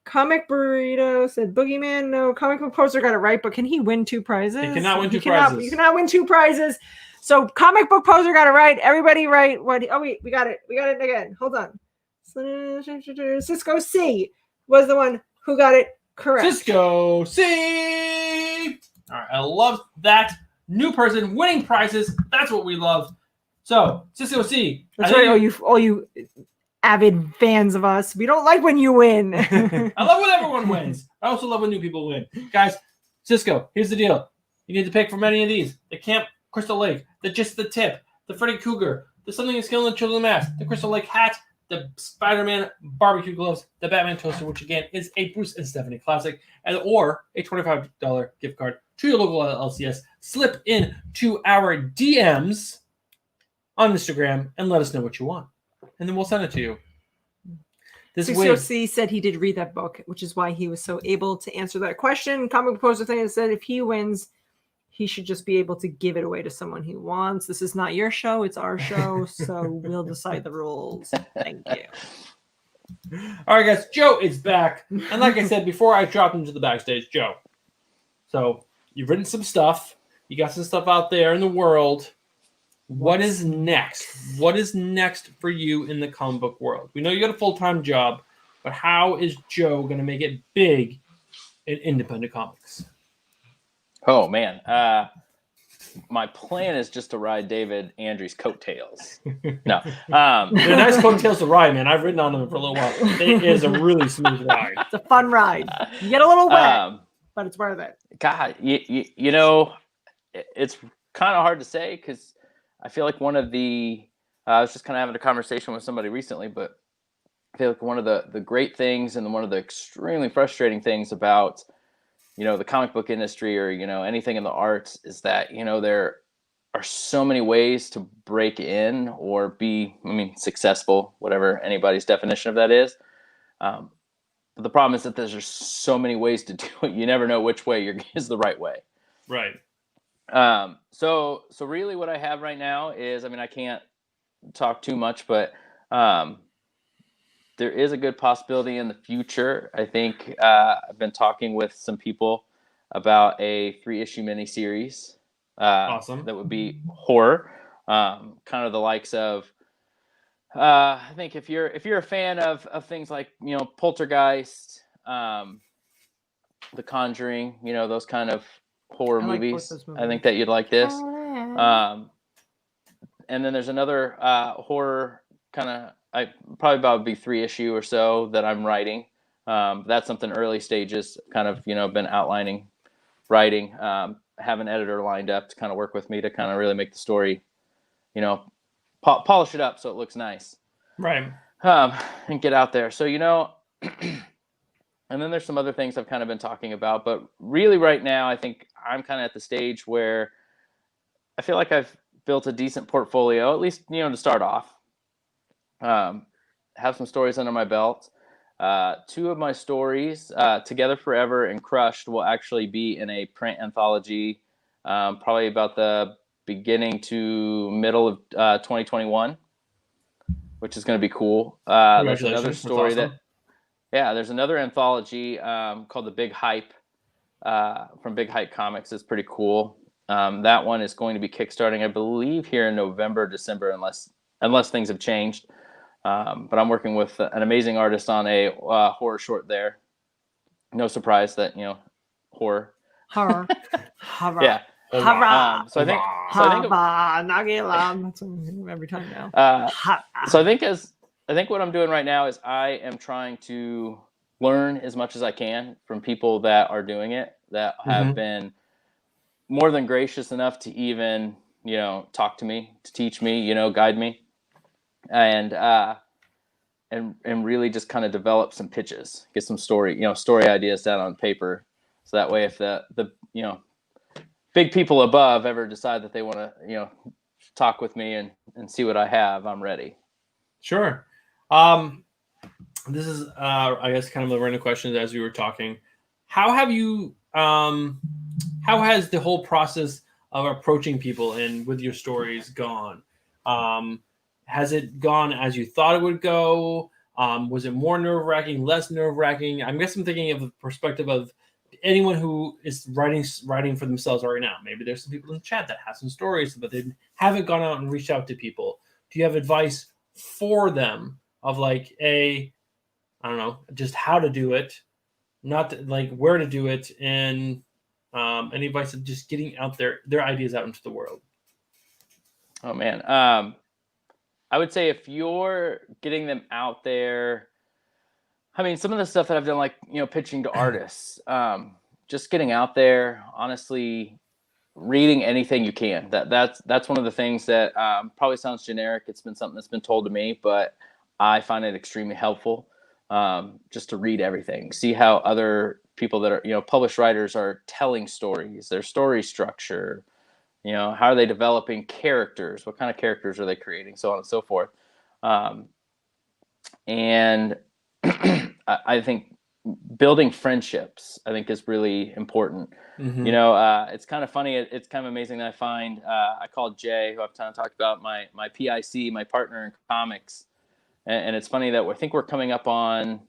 Comic Burrito said Boogeyman. No, Comic Book Poster got it right, but can he win 2 prizes? He cannot win 2 prizes. You cannot win 2 prizes. So Comic Book Poster got it right. Everybody right. What? Oh wait, we got it. We got it again. Hold on. Cisco C was the one who got it correct. Cisco C. All right, I love that. New person winning prizes. That's what we love. So Cisco C. That's right. All you avid fans of us. We don't like when you win. I love when everyone wins. I also love when new people win. Guys, Cisco, here's the deal. You need to pick from any of these. The Camp Crystal Lake, the Just the Tip, the Freddy Cougar, the Something is Killing the Children Mask, the Crystal Lake hat, the Spider-Man barbecue gloves, the Batman toaster, which again is a Bruce and Stephanie classic, or a $25 gift card to your local LCS. Slip in to our DMs on Instagram and let us know what you want. And then we'll send it to you. This Cisco wig. C said he did read that book, which is why he was so able to answer that question. Comic Book Poster thing said if he wins, he should just be able to give it away to someone he wants. This is not your show, it's our show, so we'll decide the rules. Thank you. All right, guys, Joe is back. And like I said before, I dropped him to the backstage. Joe. So you've written some stuff. You got some stuff out there in the world. What is next? What is next for you in the comic book world? We know you got a full-time job, but how is Joe going to make it big in independent comics? Oh, man. My plan is just to ride David Andrews' coattails. No. They're nice coattails to ride, man. I've ridden on them for a little while. It is a really smooth ride. It's a fun ride. You get a little wet, but it's worth it. God, you know, it's kind of hard to say because I feel like one of the I was just kind of having a conversation with somebody recently, but I feel like one of the great things and one of the extremely frustrating things about, you know, the comic book industry or, you know, anything in the arts is that, you know, there are so many ways to break in or be, successful, whatever anybody's definition of that is. But the problem is that there's just so many ways to do it. You never know which way is the right way. Right. So really what I have right now is, I can't talk too much, but there is a good possibility in the future. I think I've been talking with some people about a 3-issue miniseries. Awesome. That would be horror, kind of the likes of. I think if you're a fan of things like, you know, Poltergeist, The Conjuring, you know, those kind of horror movies, I think that you'd like this. And then there's another horror I probably about be 3 issue or so that I'm writing. That's something early stages, kind of, been outlining, writing, have an editor lined up to kind of work with me to kind of really make the story, polish it up so it looks nice. Right. And get out there. So, and then there's some other things I've kind of been talking about, but really right now, I think I'm kind of at the stage where I feel like I've built a decent portfolio, at least, to start off. Have some stories under my belt. 2 of my stories, Together Forever and Crushed, will actually be in a print anthology, probably about the beginning to middle of 2021, which is going to be cool. There's another story there's another anthology called The Big Hype from Big Hype Comics. It's pretty cool. That one is going to be kickstarting, I believe, here in November, December, unless things have changed. But I'm working with an amazing artist on a horror short there. No surprise that, horror. Horror. Yeah. So I think that's every time now. So I think what I'm doing right now is I am trying to learn as much as I can from people that are doing it, that have been more than gracious enough to even, talk to me, to teach me, guide me, and really just kind of develop some pitches, get some story ideas down on paper. So that way, if the big people above ever decide that they want to, talk with me and see what I have, I'm ready. Sure. This is, I guess, kind of the random questions as we were talking. How have you, how has the whole process of approaching people and with your stories gone? Has it gone as you thought it would go? Was it more nerve-wracking, less nerve-wracking? I guess I'm thinking of the perspective of anyone who is writing for themselves right now. Maybe there's some people in the chat that have some stories, but they haven't gone out and reached out to people. Do you have advice for them of like, I don't know, just how to do it, not like where to do it, and any advice of just getting out their ideas out into the world? Oh man. I would say if you're getting them out there, I mean, some of the stuff that I've done, like, pitching to artists, just getting out there, honestly, reading anything you can. That's one of the things that probably sounds generic. It's been something that's been told to me, but I find it extremely helpful just to read everything, see how other people that are, published writers are telling stories, their story structure, how are they developing characters? What kind of characters are they creating? So on and so forth. And I think building friendships, I think, is really important. It's kind of funny. It's kind of amazing that I find, I called Jay, who I've kind of talked about, my PIC, my partner in comics. And it's funny that I think we're coming up on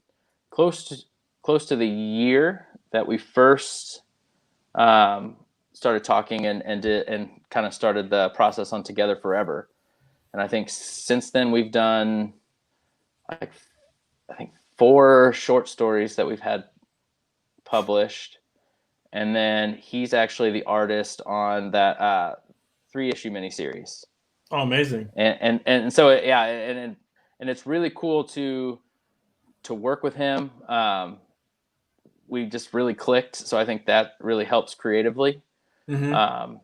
close to the year that we first started talking and kind of started the process on Together Forever. And I think since then we've done, I think 4 short stories that we've had published. And then he's actually the artist on that 3-issue miniseries. Oh, amazing. And so, yeah. And it's really cool to work with him. We just really clicked. So I think that really helps creatively. And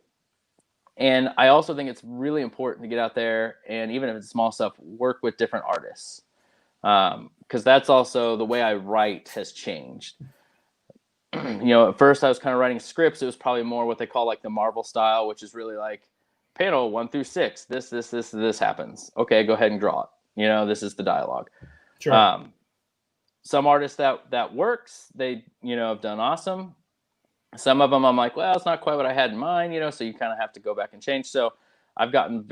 I also think it's really important to get out there and, even if it's small stuff, work with different artists. Because that's also the way I write has changed. At first I was kind of writing scripts. It was probably more what they call like the Marvel style, which is really like panel 1 through 6. This happens. Okay, go ahead and draw it. This is the dialogue. Sure. Some artists that works, they, have done awesome. Some of them I'm like, well, it's not quite what I had in mind, so you kind of have to go back and change. So I've gotten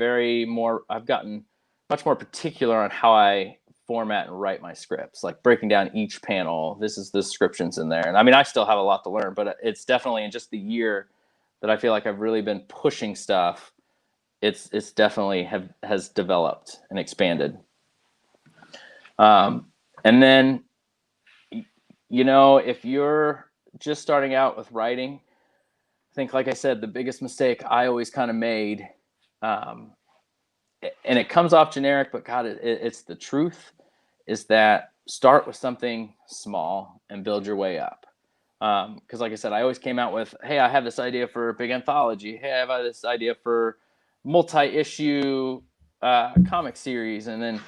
much more particular on how I format and write my scripts, like breaking down each panel. This is the descriptions in there. And I mean, I still have a lot to learn, but it's definitely in just the year that I feel like I've really been pushing stuff. It's definitely has developed and expanded. And then, if you're just starting out with writing, I think, like I said, the biggest mistake I always kind of made and it comes off generic, but God, it's the truth, is that start with something small and build your way up. Because like I said, I always came out with, hey, I have this idea for a big anthology. Hey, I have this idea for multi-issue comic series. And then,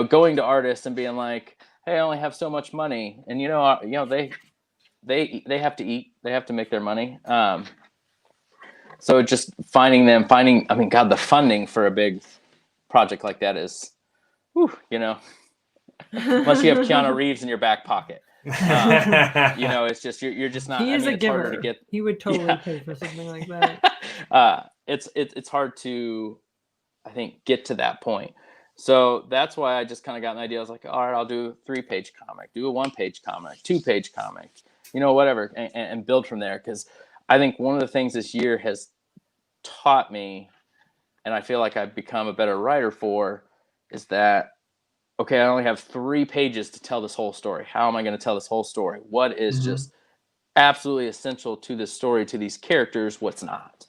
going to artists and being like, hey, I only have so much money. And, they have to eat. They have to make their money. So just finding, God, the funding for a big project like that is, unless you have Keanu Reeves in your back pocket. It's just you're just not. He is a giver. Harder to get. He would totally pay for something like that. It's hard to, I think, get to that point. So that's why I just kind of got an idea. I was like, all right, I'll do a 3-page comic, do a 1-page comic, 2-page comic, whatever, and build from there. Because I think one of the things this year has taught me, and I feel like I've become a better writer for, is that, okay, I only have 3 pages to tell this whole story. How am I going to tell this whole story? What is just absolutely essential to this story, to these characters? What's not?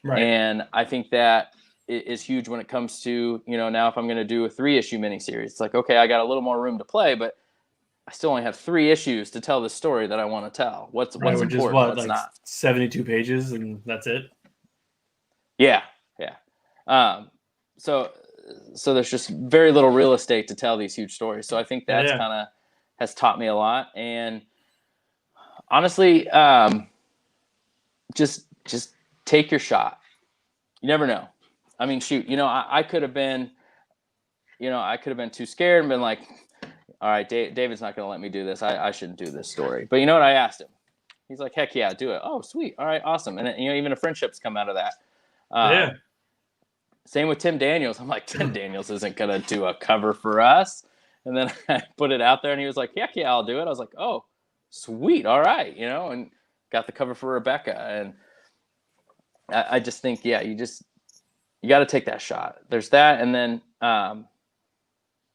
Right. And I think that is huge when it comes to, now if I'm going to do a 3-issue miniseries, it's like, okay, I got a little more room to play, but I still only have 3 issues to tell the story that I want to tell. What's important, what's like not. 72 pages and that's it? Yeah. So there's just very little real estate to tell these huge stories. So I think that's kind of has taught me a lot. And honestly, just take your shot. You never know. I mean, shoot, I could have been, too scared and been like, all right, David's not going to let me do this. I shouldn't do this story. But you know what? I asked him. He's like, heck yeah, do it. Oh, sweet. All right, awesome. And even a friendship's come out of that. Same with Tim Daniels. I'm like, Tim Daniels isn't going to do a cover for us. And then I put it out there and he was like, heck yeah, I'll do it. I was like, oh, sweet. All right. And got the cover for Rebecca. And I just think, you got to take that shot. There's that. And then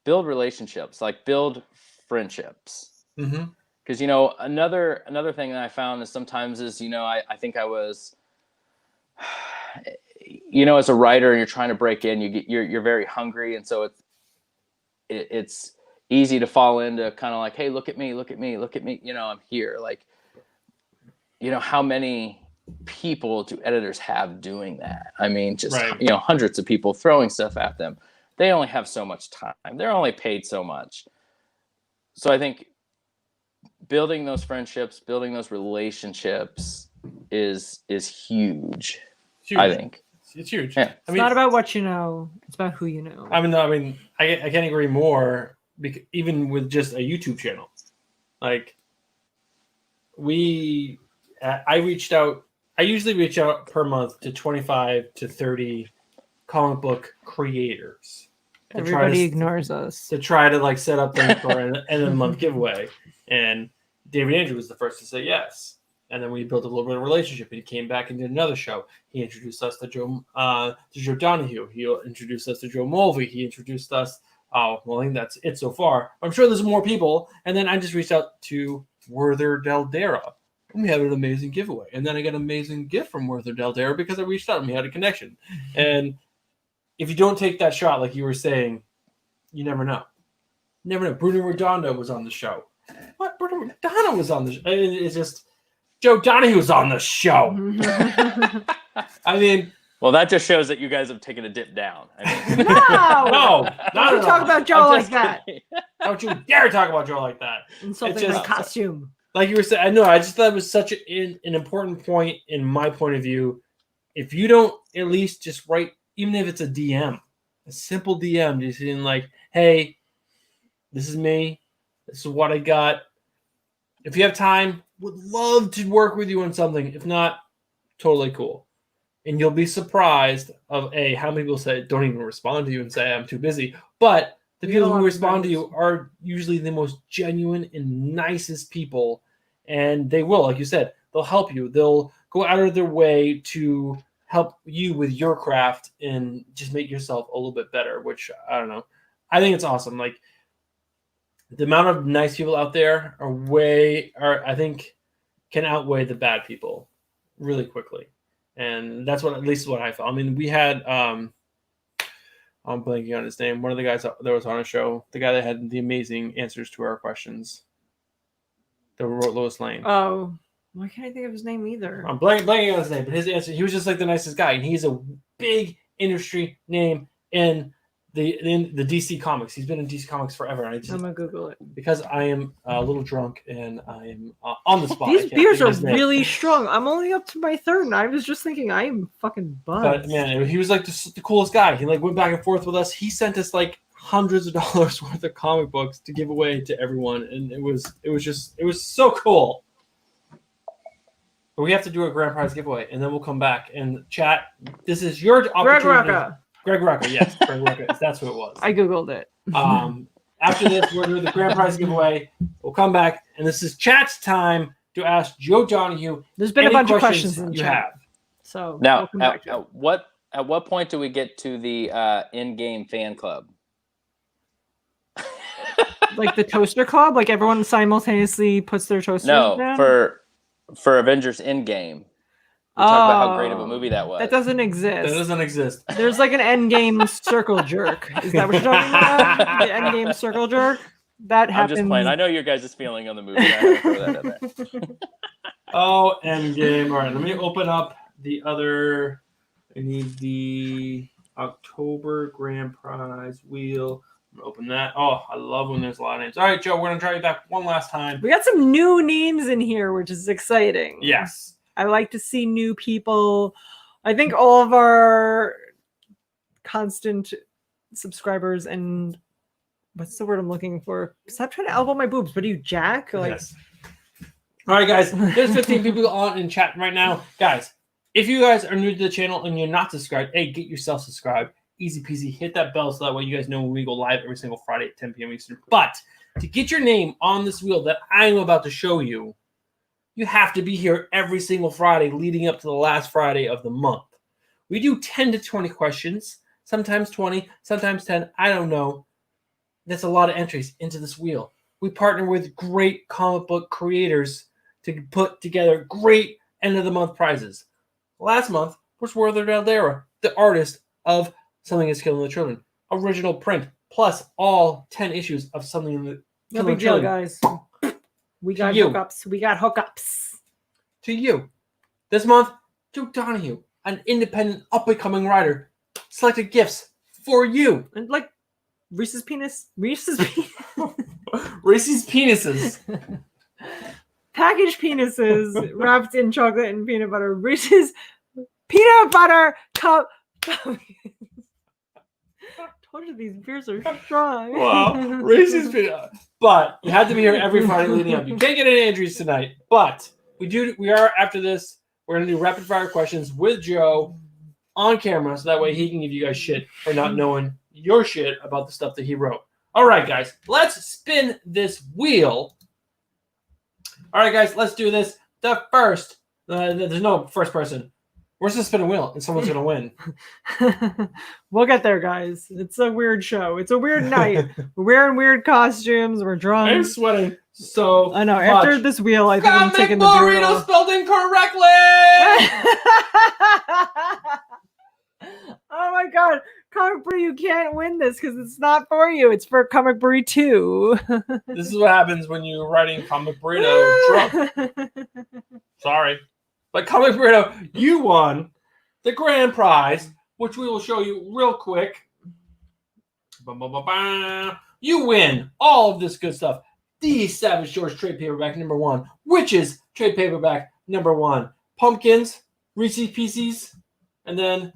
build relationships, like build friendships. Because, another thing that I found is sometimes is, I think I was, as a writer and you're trying to break in, you're very hungry. And so it's easy to fall into kind of like, hey, look at me. I'm here. Like, how many people do editors have doing that? I mean, just, hundreds of people throwing stuff at them. They only have so much time. They're only paid so much. So I think building those friendships, building those relationships is huge. I think it's huge. Yeah. It's not about what you know; it's about who you know. I can't agree more. Even with just a YouTube channel, like I reached out. I usually reach out per month to 25 to 30 comic book creators. Everybody ignores us. To try to set up them for an end of the month giveaway. And David Andrew was the first to say yes. And then we built a little bit of a relationship. And he came back and did another show. He introduced us to Joe Donohue. He introduced us to Joe Mulvey. He introduced us. I think that's it so far. I'm sure there's more people. And then I just reached out to Werther Daldera. And we had an amazing giveaway. And then I got an amazing gift from Werther Daldera because I reached out and we had a connection. And if you don't take that shot, like you were saying, you never know. Bruno Redondo was on the show. What? Bruno Redondo was on the show. It's just Joe Donohue was on the show. I mean, well, that just shows that you guys have taken a dip down. No, don't talk about Joe like that. Don't you dare talk about Joe like that. Insulting my costume. Like you were saying, I know. I just thought it was such an important point in my point of view. If you don't at least just write, even if it's a DM, a simple DM, just saying like, hey, this is me. This is what I got. If you have time, would love to work with you on something. If not, totally cool. And you'll be surprised of how many people say don't even respond to you and say I'm too busy. But the people who respond to you are usually the most genuine and nicest people. And they will, like you said, they'll help you. They'll go out of their way to help you with your craft and just make yourself a little bit better, which I don't know. I think it's awesome. Like the amount of nice people out there I think can outweigh the bad people really quickly. And that's at least what I felt. I mean, we had I'm blanking on his name. One of the guys that was on a show. The guy that had the amazing answers to our questions. That wrote Lois Lane. Oh, why can't I think of his name either? I'm blanking on his name, but his answer, he was just like the nicest guy, and he's a big industry name in the DC Comics. He's been in DC Comics forever. And I'm gonna Google it because I am a little drunk and I am on the spot. These beers are really strong. I'm only up to my third, and I was just thinking I'm fucking buzzed. But man, he was like the coolest guy. He like went back and forth with us. He sent us like hundreds of dollars worth of comic books to give away to everyone, and it was so cool. But we have to do a grand prize giveaway, and then we'll come back and chat. This is your opportunity. Greg Rucka, yes, Greg Rucka. That's who it was. I googled it. After this, we're doing the grand prize giveaway. We'll come back, and this is chat's time to ask Joe Donohue. There's been a bunch of questions in you chat. have. So now, at what point do we get to the in-game fan club? Like the toaster club, like everyone simultaneously puts their toasters down? No, for Avengers Endgame. We talked about how great of a movie that was. That doesn't exist. That doesn't exist. There's like an Endgame circle jerk. Is that what you're talking about? The Endgame circle jerk? That happens. I'm just playing. I know your guys' feeling on the movie. I have to throw that in there. Oh, Endgame. All right, let me open up the other. I need the October grand prize wheel. I'm gonna open that. Oh, I love when there's a lot of names. All right, Joe, we're gonna try you back one last time. We got some new names in here, which is exciting. Yes. I like to see new people. I think all of our constant subscribers and what's the word I'm looking for? Stop trying to elbow my boobs. What are you, Jack? Like, yes. All right, guys. There's 15 people on in chat right now. Guys, if you guys are new to the channel and you're not subscribed, hey, get yourself subscribed. Easy peasy. Hit that bell so that way you guys know when we go live every single Friday at 10 p.m. Eastern. But to get your name on this wheel that I'm about to show you, you have to be here every single Friday leading up to the last Friday of the month. We do 10 to 20 questions, sometimes 20, sometimes 10. I don't know. That's a lot of entries into this wheel. We partner with great comic book creators to put together great end-of-the-month prizes. Last month was Werther Daldera, the artist of Something is Killing the Children. Original print, plus all 10 issues of Something is Killing the Children. Guys. We got hookups. We got hookups. To you. This month, Joe Donohue, an independent up-and-coming writer, selected gifts for you. And like Reese's penis. Reese's penises. Packaged penises wrapped in chocolate and peanut butter. Reese's peanut butter cup. Told you these beers are strong. Wow. Reese's peanut. But you have to be here every Friday leading up. You can't get any Andrews tonight, but we are after this. We're gonna do rapid fire questions with Joe on camera, so that way he can give you guys shit for not knowing your shit about the stuff that he wrote. All right, guys, let's spin this wheel. All right, guys, let's do this. The first, there's no first person. We're just spin a wheel, and someone's gonna win. We'll get there, guys. It's a weird show. It's a weird night. We're wearing weird costumes. We're drunk. I'm sweating so I know. much. After this wheel, I think I'm taking the beer burrito off. spelled incorrectly. Oh my god, Comic Brew, you can't win this because it's not for you. It's for Comic Brew 2. This is what happens when you're writing Comic Burrito drunk. Sorry. But Comic Burrito, you won the grand prize, which we will show you real quick. You win all of this good stuff. The Savage George trade paperback #1, Witches trade paperback #1, Pumpkins, Reese's Pieces, and then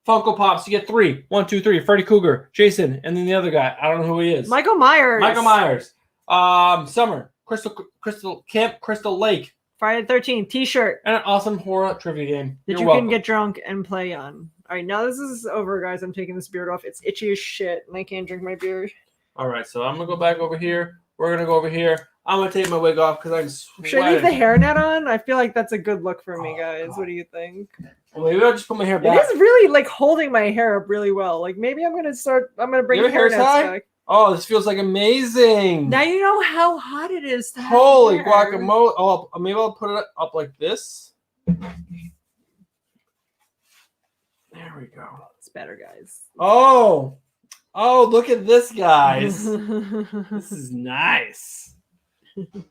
Funko Pops. You get 3. 1, 2, 3. Freddy Cougar, Jason, and then the other guy. I don't know who he is. Michael Myers. Summer, Crystal Camp, Crystal Lake. Friday the 13th t-shirt. And an awesome horror trivia game. That You're you welcome. can get drunk and play on. All right, now this is over, guys. I'm taking this beard off. It's itchy as shit, and I can't drink my beer. All right, so I'm going to go back over here. We're going to go over here. I'm going to take my wig off because I'm sweating. Should I leave the hairnet on? I feel like that's a good look for me, guys. What do you think? Well, maybe I'll just put my hair back. It is really, like, holding my hair up really well. Like, maybe I'm going to bring Your hair's hairnets high? back. Oh, this feels like amazing. Now you know how hot it is to have Holy hair. guacamole. Oh, maybe I'll put it up like this. There There we go. It's better, guys. Oh, look at this, guys. This is nice.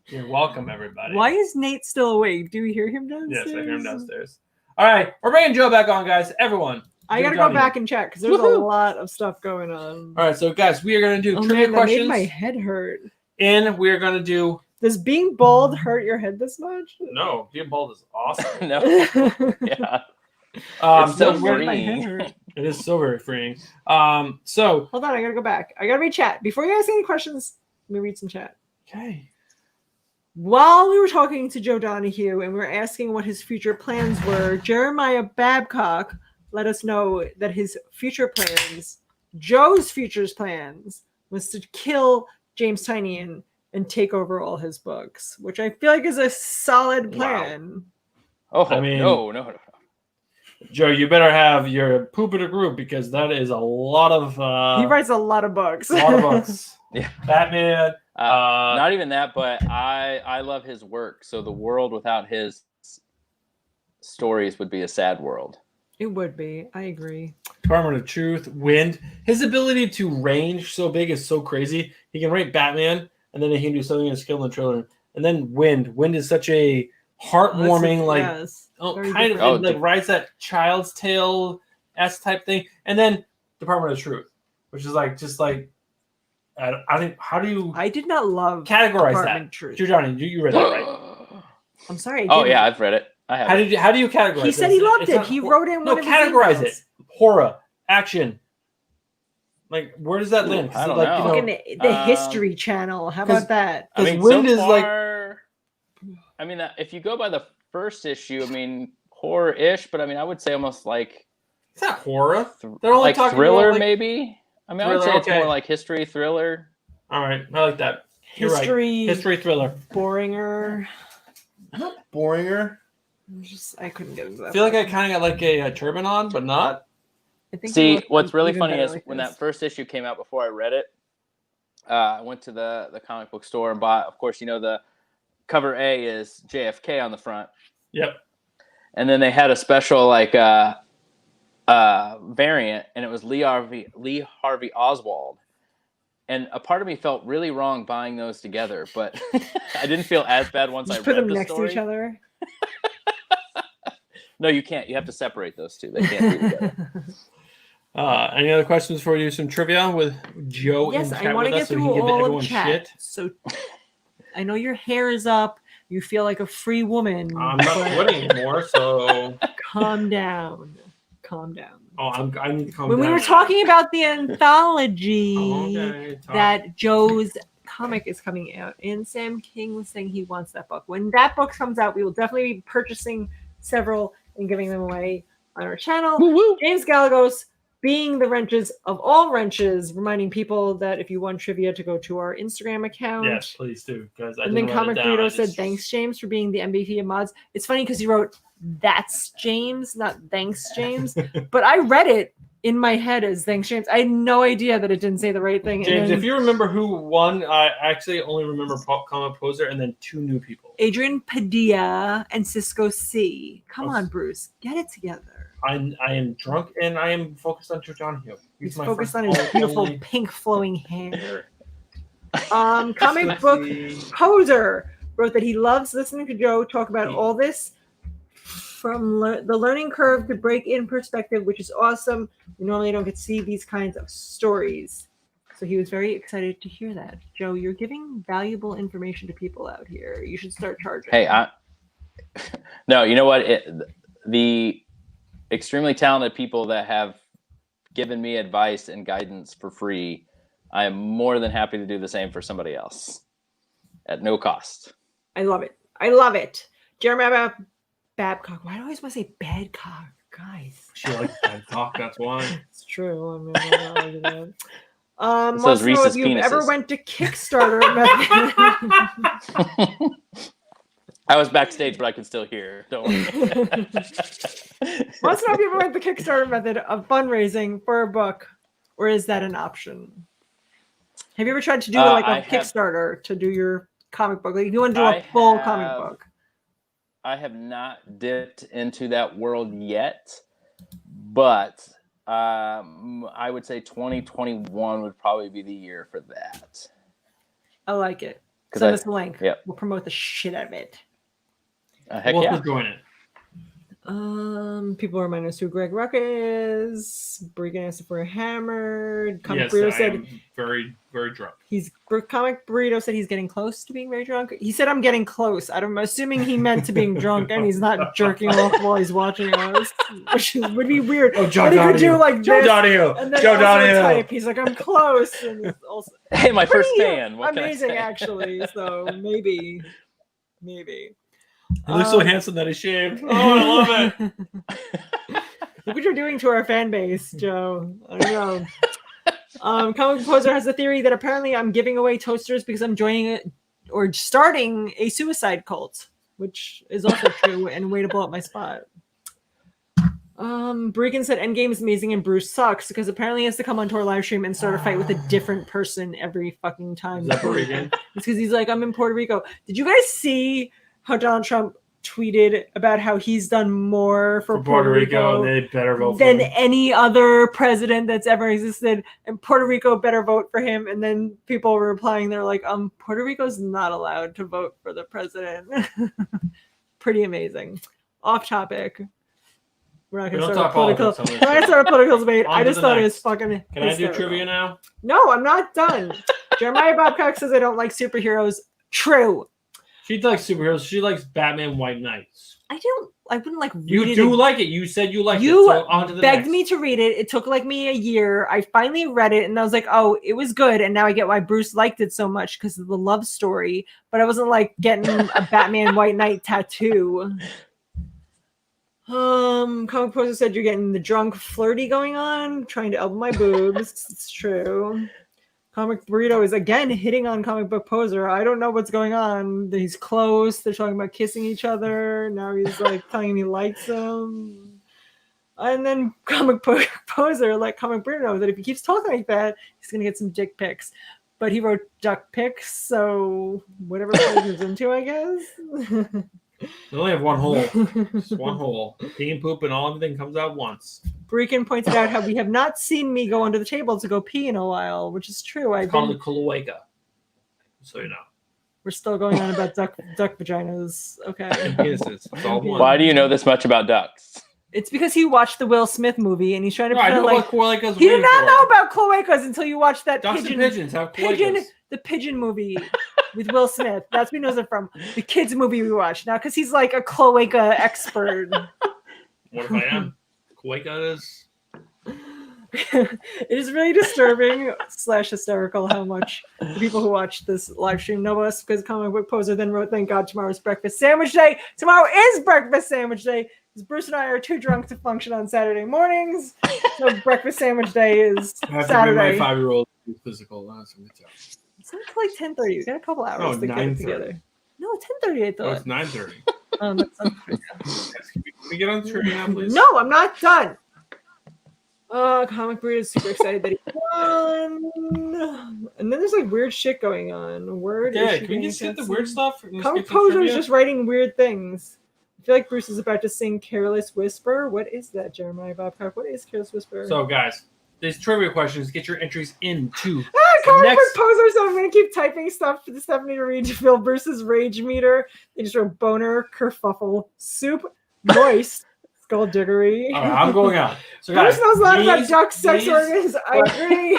You're welcome, everybody. Why is Nate still awake? Do we hear him downstairs? Yes, I hear him downstairs. All right, we're bringing Joe back on, guys. Everyone. I gotta go back and check because there's a lot of stuff going on. All right, so guys, we are going to do trivia questions. That made my head hurt. And we're going to do... Does being bald hurt your head this much? No, being bald is awesome. No. Yeah. It's so freeing. It is so very freeing. So hold on, I gotta go back. I gotta read chat. Before you ask any questions, let me read some chat. Okay. While we were talking to Joe Donohue and we were asking what his future plans were, Jeremiah Babcock let us know that his future plans, Joe's future plans, was to kill James Tynion and take over all his books, which I feel like is a solid plan. Wow. Oh, I mean, no. Joe, you better have your poop in a group because that is a lot of... he writes a lot of books. A lot of books. Yeah. Batman. Not even that, but I love his work. So the world without his stories would be a sad world. It would be. I agree. Department of Truth, Wind. His ability to range so big is so crazy. He can write Batman, and then he can do something in Skill and Trailer. And then Wind. Wind is such a heartwarming, like writes that Child's Tale-esque type thing. And then Department of Truth, which is like just like I think how do you? I did not love categorize Department that. Truth. Johnny, you read that right? I'm sorry. Oh yeah, I've read it. I have. How do you categorize? He said he loved it. He wrote in one of his categorize it. Horror, action. Like where does that land? I don't know. You know, the History Channel. How about that? Because Wind is like. I mean, if you go by the first issue, I mean horror-ish, but I mean I would say almost like. It's not horror. They're only like talking thriller, about, maybe. I mean, thriller, I would say it's more like history thriller. All right, I like that. History thriller. Boringer. Not boringer. I couldn't get into that. I feel like I kind of got like a turban on, but not. I think see, what's really funny is when that first issue came out, before I read it, I went to the comic book store and bought. Of course, you know the cover A is JFK on the front. Yep. And then they had a special like variant, and it was Lee Harvey Oswald. And a part of me felt really wrong buying those together, but I didn't feel as bad once I read put them the next story. to each other. No, you can't. You have to separate those two. They can't be together. Any other questions for you? Some trivia with Joe? Yes, in I chat want to with get us so through he can give all everyone of chat. shit. So I know your hair is up. You feel like a free woman. I'm not sweating anymore, so calm down. Calm down. Oh, I need to calm down. When we were talking about the anthology that Joe's comic is coming out, and Sam King was saying he wants that book. When that book comes out, we will definitely be purchasing several and giving them away on our channel. Woo-woo. James Galagos, being the wrenches of all wrenches, reminding people that if you want trivia to go to our Instagram account. Yes, please do. And then Comic Burrito said, thanks, James, for being the MVP of mods. It's funny because he wrote, that's James, not thanks, James. But I read it in my head as thanks, James. I had no idea that it didn't say the right thing. James, if you remember who won, I actually only remember Comic Poser and then two new people. Adrian Padilla and Cisco C. Come on, Bruce. Get it together. I am drunk and I am focused on Joe Donohue. He's focused on his beautiful pink flowing hair. Comic book Poser wrote that he loves listening to Joe talk about all this from the learning curve to break in perspective, which is awesome. We normally don't get to see these kinds of stories. So he was very excited to hear that. Joe, you're giving valuable information to people out here. You should start charging. Hey, no, you know what? The extremely talented people that have given me advice and guidance for free, I am more than happy to do the same for somebody else at no cost. I love it. I love it. Jeremiah Babcock. Why do I always want to say Badcock, guys? She likes Badcock, that's why. It's true. I mean, I'm not argue that. It's those Reese's if you've penises. ever went to Kickstarter. I was backstage, but I could still hear. Don't worry. Wants to know if you ever went the Kickstarter method of fundraising for a book, or is that an option? Have you ever tried to do Kickstarter to do your comic book? Like, if you want to do a full comic book. I have not dipped into that world yet, but I would say 2021 would probably be the year for that. I like it. Send us the link. Yep. We'll promote the shit out of it. Heck We'll yeah. join it. People remind us who Greg Ruck is. Bregan asked if we're hammered. Comic Yes, Burrito I said am very, very drunk. Comic Burrito said he's getting close to being very drunk. He said I'm getting close. I'm assuming he meant to being drunk and he's not jerking off while he's watching us, which would be weird. Oh, Joe but he Donohue. could do like Joe this, Donohue. and then Joe also Donohue. type. He's like, I'm close. And it's also Hey, my first fan. What amazing, can I say? actually. So maybe. He looks so handsome that he's shaved. Oh, I love it. Look what you're doing to our fan base, Joe. I don't know. Comic Composer has the theory that apparently I'm giving away toasters because I'm joining it or starting a suicide cult, which is also true and way to blow up my spot. Bregan said Endgame is amazing and Bruce sucks because apparently he has to come onto our live stream and start a fight with a different person every fucking time. Is that Bregan? It's because he's like, I'm in Puerto Rico. Did you guys see how Donald Trump tweeted about how he's done more for Puerto Rico and they better vote for than him. any other president that's ever existed, and Puerto Rico better vote for him? And then people were replying, they're like, Puerto Rico's not allowed to vote for the president. Pretty amazing. Off topic. We're not going to start a political. We're not going to start a political debate. I just thought it was fucking. Can I do trivia now? No, I'm not done. Jeremiah Babcock says I don't like superheroes. True. She likes superheroes. She likes Batman White Knights. I wouldn't like read You it. do like it. You said you liked it. You So on to the begged next. me to read it. It took like me a year. I finally read it and I was like, oh, it was good. And now I get why Bruce liked it so much because of the love story. But I wasn't like getting a Batman White Knight tattoo. Comic Poster said you're getting the drunk flirty going on, trying to elbow my boobs. It's true. Comic Burrito is again hitting on Comic Book Poser. I don't know what's going on. He's close. They're talking about kissing each other. Now he's like telling him he likes him. And then Comic Book Poser let Comic Burrito know that if he keeps talking like that, he's gonna get some dick pics. But he wrote duck pics, so whatever Poser's into, I guess. They only have one hole. Just one hole. Pee and poop and all everything comes out once. Breakin pointed out how we have not seen me go under the table to go pee in a while, which is true. It's called the cloaca. So you know. We're still going on about duck vaginas. Okay. And penises. It's all one. Why do you know this much about ducks? It's because he watched the Will Smith movie and he's trying to No, I know pretend what like cloacas. he did not know about cloacas until you watched that Ducks and pigeons have cloacas. the pigeon movie with Will Smith. That's where he knows it from. The kids movie we watched. Now, because he's like a cloaca expert. What if I am? Cloaca is. It is really disturbing / hysterical how much the people who watch this live stream know us, because Comic Book Poser then wrote, thank God tomorrow's breakfast sandwich day. Tomorrow is breakfast sandwich day because Bruce and I are too drunk to function on Saturday mornings. So breakfast sandwich day is I have Saturday. to bring my 5-year-old physical. That's what it's It's not till like 10:30. We got a couple hours to get it 9:30. together. No, 10:30 I Oh, thought. it's 9:30. That's Can we get on the trivia now, please? No, I'm not done. Comic Burrito is super excited that he won. And then there's like weird shit going on. Yeah, can we just get the weird stuff? Comic Poser is just writing weird things. I feel like Bruce is about to sing Careless Whisper. What is that, Jeremiah Babcock? What is Careless Whisper? So, guys, these trivia questions, get your entries into. Comic Book Poser, so I'm going to keep typing stuff for Stephanie to read to fill Bruce's rage meter. They just wrote boner, kerfuffle, soup, moist, skullduggery. All right, I'm going out. So, Bruce guys, knows a lot about duck sex organs. I agree.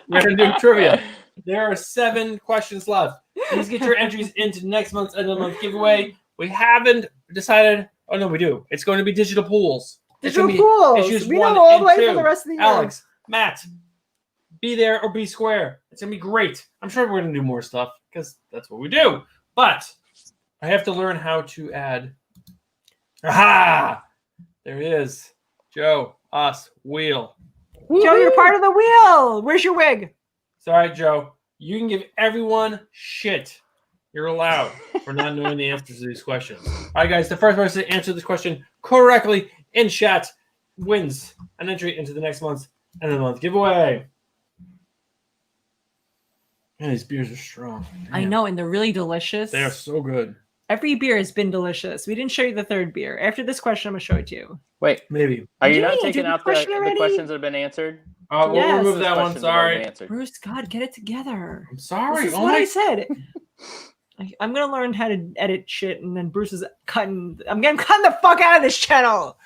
We're going to do trivia. There are 7 questions left. Please get your entries into next month's end of the month giveaway. We haven't decided. Oh, no, we do. It's going to be digital pools. Digital pools. We know all the way for the rest of the year. Alex, Matt, be there or be square. It's going to be great. I'm sure we're going to do more stuff because that's what we do. But I have to learn how to add. Aha! There it is. Joe, us, wheel. Joe, you're part of the wheel. Where's your wig? Sorry, Joe. You can give everyone shit. You're allowed for not knowing the answers to these questions. All right, guys. The first person to answer this question correctly in chat wins an entry into the next month's end of the month giveaway. Man, these beers are strong. I know, and they're really delicious. They are so good. Every beer has been delicious. We didn't show you the third beer. After this question, I'm gonna show it to you. Wait, Maybe. are you Did not we taking do the out the question already? questions that have been answered? We'll Yes. remove that one. Questions have already been Sorry. answered. Bruce, God, get it together. I'm sorry. This is Oh what my. I said. I'm gonna learn how to edit shit, and then Bruce is cutting. I'm getting cutting the fuck out of this channel.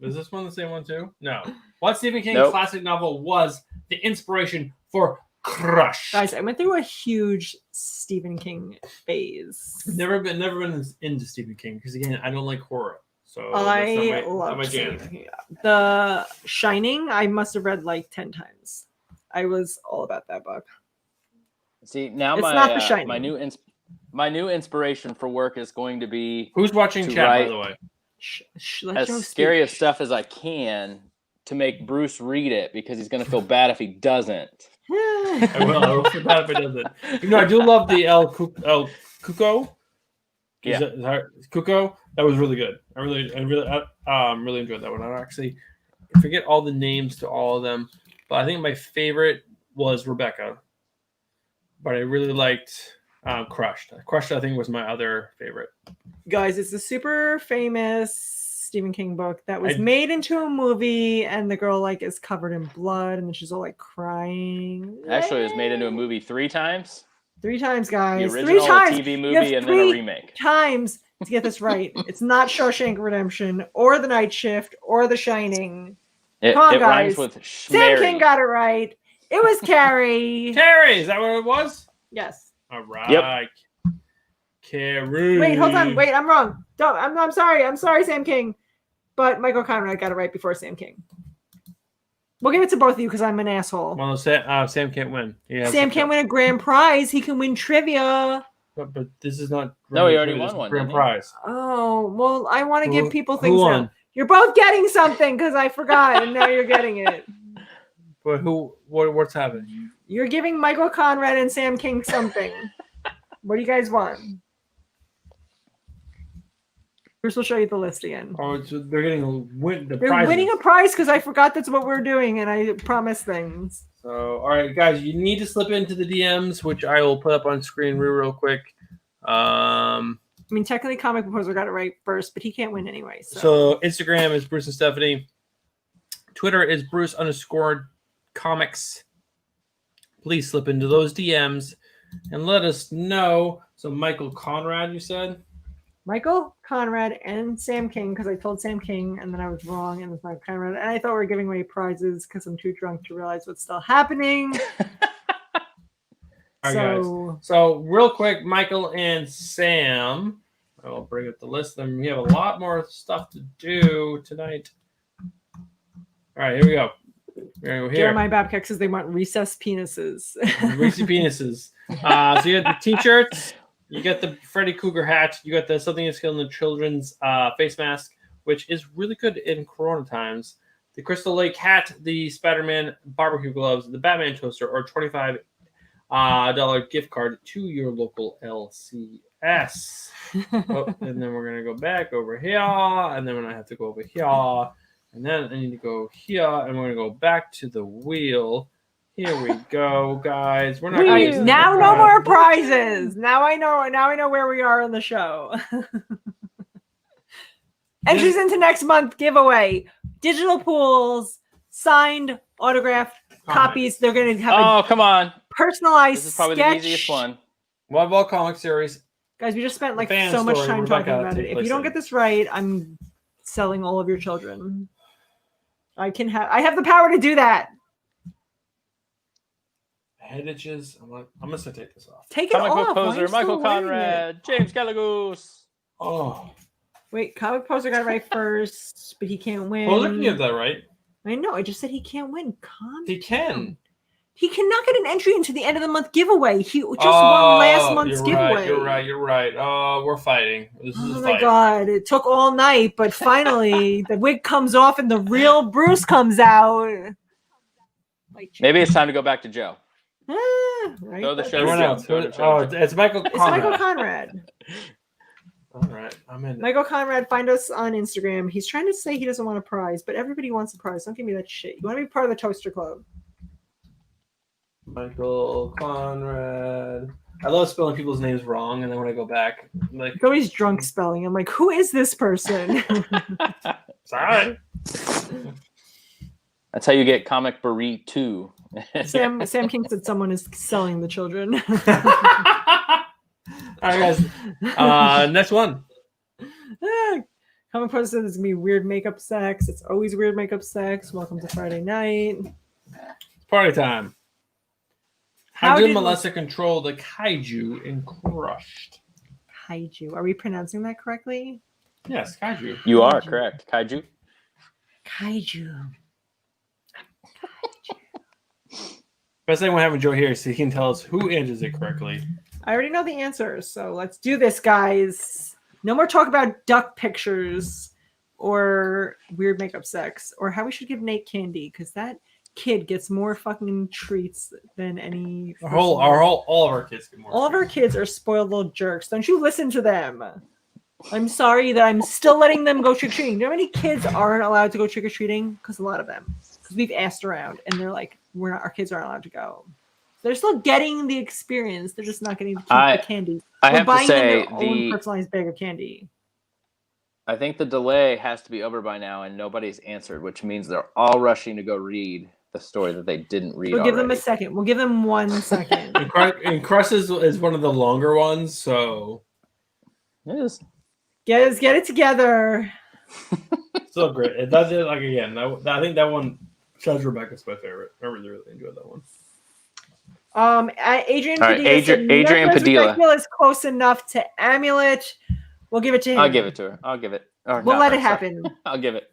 Is this one the same one too? No. What Stephen King Nope. classic novel was the inspiration for Crush? Guys, I went through a huge Stephen King phase. Never been into Stephen King because again, I don't like horror. So I not love my jam. Stephen King. The Shining. I must have read like 10 times. I was all about that book. See, now It's not The my Shining. my new inspiration for work is going to be Who's watching To chat, by write- the way? Let as Joe scary speak. of stuff as I can to make Bruce read it because he's going to feel bad if he doesn't. I will feel bad if it doesn't. You know, I do love the El Cuco. Yeah. Cuco. That was really good. I really enjoyed that one. I actually forget all the names to all of them, but I think my favorite was Rebecca. But I really liked Crushed. Crushed, I think, was my other favorite. Guys, it's a super famous Stephen King book that was made into a movie, and the girl like is covered in blood, and then she's all like crying. Actually, it was made into a movie 3 times. 3 times, guys. The 3 original, a times. TV You movie, have and then a 3 remake. times to get this right. It's not Shawshank Redemption or The Night Shift or The Shining. It, Come on, it rhymes guys. with Sam Schmary. King got it right. It was Carrie. Carrie, is that what it was? Yes. All right. Yep. Carrie. Wait, hold on. Wait, I'm wrong. Don't. I'm sorry. I'm sorry, Sam King. But Michael Conrad got it right before Sam King. We'll give it to both of you because I'm an asshole. Well, Sam can't win. Sam can't win a grand prize. He can win trivia. But this is not. No, he already this won is one, Grand didn't he? prize. Oh, well, I want to give people Who things won? now. You're both getting something because I forgot, and now you're getting it. But what's happening? You're giving Michael Conrad and Sam King something. What do you guys want? Bruce will show you the list again. Oh, so they're getting the They're prizes. winning a prize because I forgot that's what we're doing, and I promised things. So, all right, guys, you need to slip into the DMs, which I will put up on screen real quick. I mean, technically, Comic Proposer got it right first, but he can't win anyway. So Instagram is Bruce and Stephanie. Twitter is Bruce_comics. Please slip into those DMs and let us know. So Michael Conrad, you said? Michael Conrad and Sam King, because I told Sam King and then I was wrong, and it's Michael Conrad. And I thought we were giving away prizes because I'm too drunk to realize what's still happening. All right, guys. So real quick, Michael and Sam. I will bring up the list. Then we have a lot more stuff to do tonight. All right, here we go. We're gonna go here. Jeremiah Babcock says they want recessed penises. Reese penises. So you got the t-shirts, you got the Freddy Krueger hat, you got the Something That's Killing the Children's face mask, which is really good in Corona times. The Crystal Lake hat, the Spider-Man barbecue gloves, the Batman toaster, or $25 gift card to your local LCS. Oh, and then we're gonna go back over here, and then I have to go over here, and then I need to go here, and we're gonna go back to the wheel. Here we go, guys. We're not gonna Now no more prizes. Now I know where we are in the show. Entries into next month giveaway. Digital pools, signed, autographed copies. They're gonna have come on. personalized This is probably sketch. the easiest one. One Ball comic series. Guys, we just spent like Fan so much story, time Rebecca, talking about take it. If place you don't in. get this right, I'm selling all of your children. I have the power to do that. Head itches. I'm gonna take this off. Take it Comic off. book Why are poser, you still Michael wearing it? Conrad, James Galagos. Oh, Wait, comic poser got it right first, but he can't win. well, looking at that, right? I know. I just said he can't win. Calm He can. down. He cannot get an entry into the end of the month giveaway. He just won last month's giveaway. You're right. Oh, we're fighting. This is Oh a my fight. god! It took all night, but finally the wig comes off and the real Bruce comes out. Maybe it's time to go back to Joe. Right? Throw the show Everyone to else. Joe. Go to Joe. Oh, it's Michael It's Conrad. Michael Conrad. All right, I'm in. Michael Conrad, find us on Instagram. He's trying to say he doesn't want a prize, but everybody wants a prize. Don't give me that shit. You want to be part of the Toaster Club? Michael Conrad. I love spelling people's names wrong, and then when I go back, I'm like, It's always drunk spelling. I'm like, who is this person? sorry. That's how you get Comic Buri 2. Sam King said someone is selling the children. All right, guys. Next one. Comic Post said it's gonna be weird makeup sex. It's always weird makeup sex. Welcome to Friday night. It's party time. How How did did Melissa control the kaiju in Crushed? Kaiju. Are we pronouncing that correctly? Yes, kaiju. You are correct. Kaiju. Kaiju. Best thing we're having Joe here so he can tell us who answers it correctly. I already know the answers, so let's do this, guys. No more talk about duck pictures or weird makeup sex or how we should give Nate candy because that kid gets more fucking treats than any. All of our kids get more. All of our kids are spoiled little jerks. Don't you listen to them? I'm sorry that I'm still letting them go trick or treating. You know how many kids aren't allowed to go trick or treating? Because a lot of them. Because we've asked around and they're like, we're not. Our kids aren't allowed to go. They're still getting the experience. They're just not getting to keep the candy. I We're have to buying them say their own personalized bag of candy. I think the delay has to be over by now, and nobody's answered, which means they're all rushing to go read the story that they didn't read. We'll give them a already. second. We'll give them 1 second. And Crush is one of the longer ones, so It is. Get it together. so great. It does it like again. I think that one, Judge Rebecca's my favorite. I really enjoyed that one. Adrian All right, Padilla. said, Adrian "Necklace Padilla. Rebecca is close enough to Amulet. We'll give it to him. I'll give it to her. I'll give it. Or We'll no, let I'm it sorry. happen. I'll give it.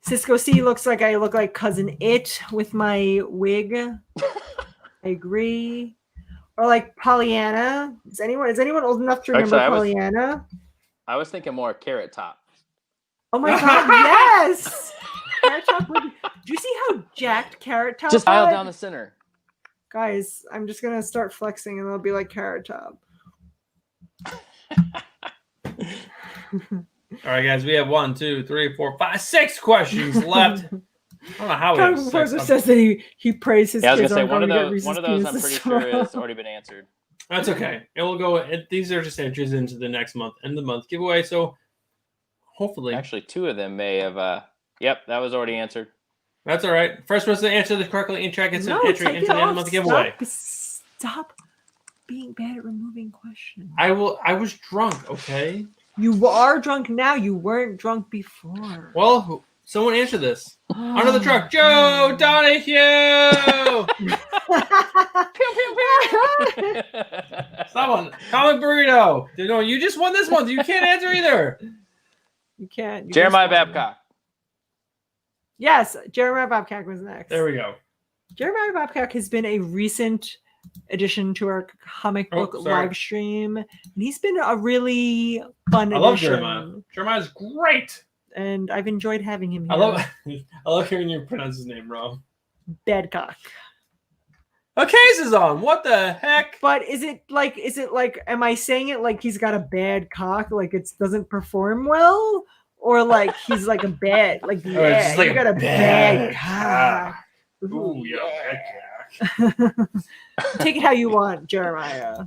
Cisco C looks like I look like Cousin It with my wig. I agree. Or like Pollyanna. Is anyone old enough to remember Actually, Pollyanna? I was thinking more Carrot Top. Oh my god, yes! Carrot Top. Do you see how jacked Carrot Top Just dial was? down the center. Guys, I'm just gonna start flexing and it'll be like Carrot Top. All right, guys, we have 1, 2, 3, 4, 5, 6 questions left. I don't know how we have Comic 6. Professor says that he prays his Yeah, I was kids gonna say aren't one of going to get those. Reese's One of those, I'm Pieces pretty as sure has well. already been answered. That's okay. It will go. These are just entries into the next month, end of the month giveaway. So hopefully, Actually, 2 of them may have. Yep, that was already answered. that's all right. First person to answer this correctly in track gets an No, entry take into it the end of the off. month giveaway. Stop being bad at removing questions. I was drunk. Okay. You are drunk now. You weren't drunk before. Well, someone answer this. Under the truck, Joe Donohue. Someone, comic burrito. No, you just won this one. You can't answer either. You can't. You Jeremiah just won. Babcock. Yes, Jeremiah Babcock was next. There we go. Jeremiah Babcock has been a recent addition to our comic book live stream, and he's been a really fun addition. I love Jeremiah. Jeremiah's great. And I've enjoyed having him here. I love hearing you pronounce his name wrong. Badcock. A case is on. What the heck? But is it like am I saying it like he's got a bad cock, like it doesn't perform well? Or like he's like a bad, like yeah, just like you got a bad cock. Ooh, yeah, bad cock. Take it how you want, Jeremiah.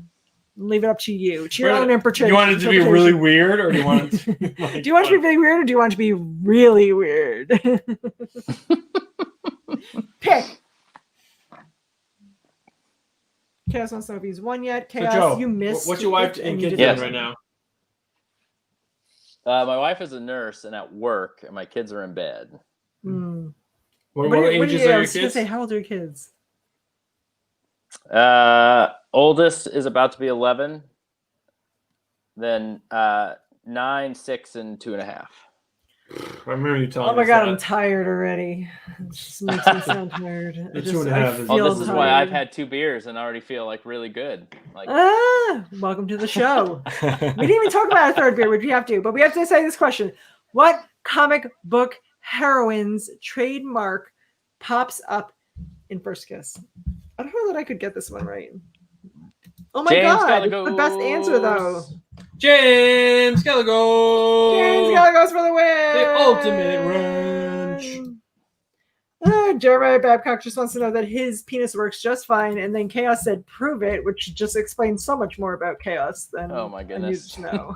Leave it up to you. It's your own interpretation. You want it to be really weird, or do you want it to be do you want it to be really weird, or do you want it to be really weird? Pick. Chaos wants to know if he's won yet. Chaos, so Joe, you missed. what's your wife it, and you kids did doing it. right now? My wife is a nurse and at work, and my kids are in bed. Mm. What ages are I your was gonna kids? say, how old are your kids? Oldest is about to be 11. Then 9, 6, and 2.5. I remember you telling Oh my us god, that. I'm tired already. It just makes me sound tired. The 2.5 is- Oh, this is why I've tired. had 2 beers and already feel like really good. Like Welcome to the show. We didn't even talk about our third beer, which we have to, but we have to say this question. What comic book heroine's trademark pops up in First Kiss? I don't know that I could get this one right. Oh my James god, it's the best answer though. James Gallagher. James Gallagher goes for the win. The ultimate wrench. Jeremiah Babcock just wants to know that his penis works just fine, and then Chaos said, "Prove it," which just explains so much more about Chaos than Oh my goodness. I need to know.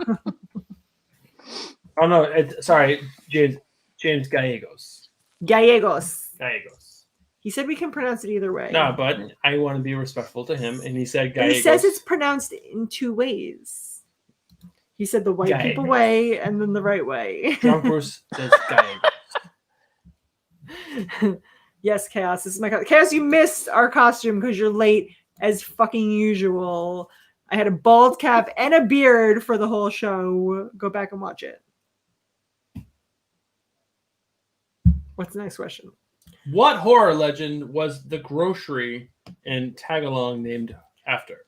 Oh no, sorry, James Gallegos. Gallegos. Gallegos. He said we can pronounce it either way. No, but I want to be respectful to him, and he said Gallegos. And he says it's pronounced in two ways. He said the white Gallegos. people way and then the right way. Drunk Bruce says Gallegos. Yes, Chaos. This is my Chaos. You missed our costume because you're late as fucking usual. I had a bald cap and a beard for the whole show. Go back and watch it. What's the next question? What horror legend was the grocery in Tagalong named after?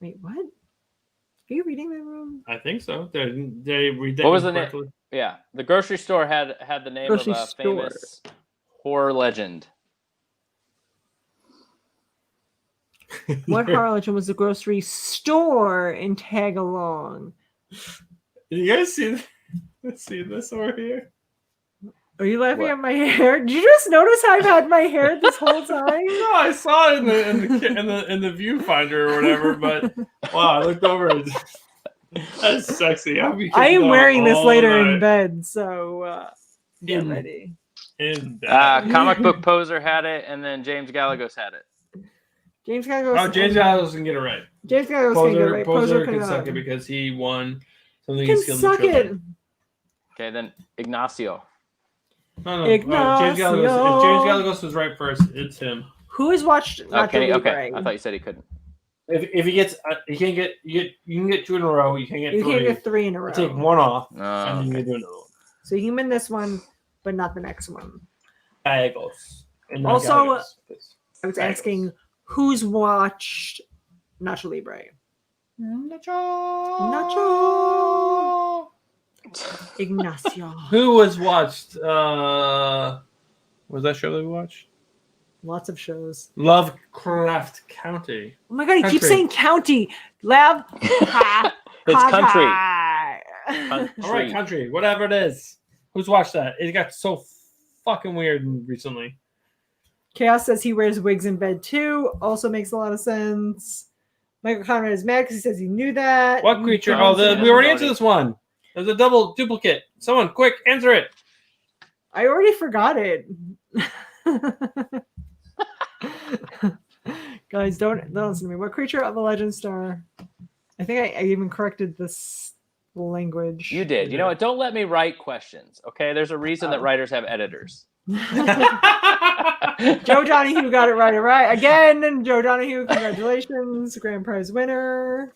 Wait, what? Are you reading that wrong? I think so. Did they read that? What was the name? Yeah, the grocery store had the name of a famous horror legend. What horror legend was the grocery store in Tagalong? Did you guys see this over here? Are you laughing at my hair? Did you just notice I've had my hair this whole time? No, I saw it in the viewfinder or whatever. But wow, I looked over. And that's sexy. I am wearing this later in bed, so get ready. Comic book poser had it, and then James Gallegos had it. James Gallegos. Oh, James Gallegos can get it right. James Gallegos can get it right. Poser can suck it because he won something. Can suck it. Okay, then Ignacio. No. James Gallegos. If James Gallegos was right first, it's him. Who has watched? Okay. I thought you said he couldn't. If he gets, he can't get. You can get 2 in a row. You can't get 3. You can't get 3 in a row. You take 1 off, and Okay. you can do another one. So you can win this one, but not the next one. Gallegos. Also, Gallegos. I was asking who's watched Nacho Libre. Nacho. Ignacio. Who was watched? Was that show that we watched? Lots of shows. Lovecraft County. Oh my god, he keeps saying county. Lab. It's country. All right, country. Whatever it is. Who's watched that? It got so fucking weird recently. Chaos says he wears wigs in bed too. Also makes a lot of sense. Michael Conrad is mad because he says he knew that. What creature? We already answered this one. There's a double duplicate. Someone, quick, answer it. I already forgot it. Guys, don't listen to me. What creature of the legend star? I think I even corrected this language. You did. You know what? Don't let me write questions. Okay, there's a reason that writers have editors. Joe Donohue got it right again. And Joe Donohue, congratulations, grand prize winner.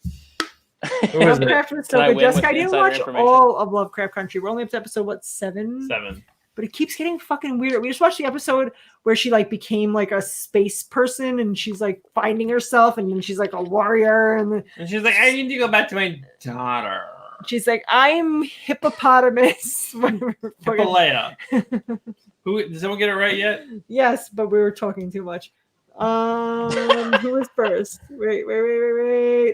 Lovecraft was so good. Jessica, I didn't watch all of Lovecraft Country. We're only up to episode 7? 7. But it keeps getting fucking weird. We just watched the episode where she became a space person, and she's finding herself, and then she's a warrior, and she's like, I need to go back to my daughter. She's like, I'm hippopotamus. Hippolea. Who did someone get it right yet? Yes, but we were talking too much. Who was first? Wait.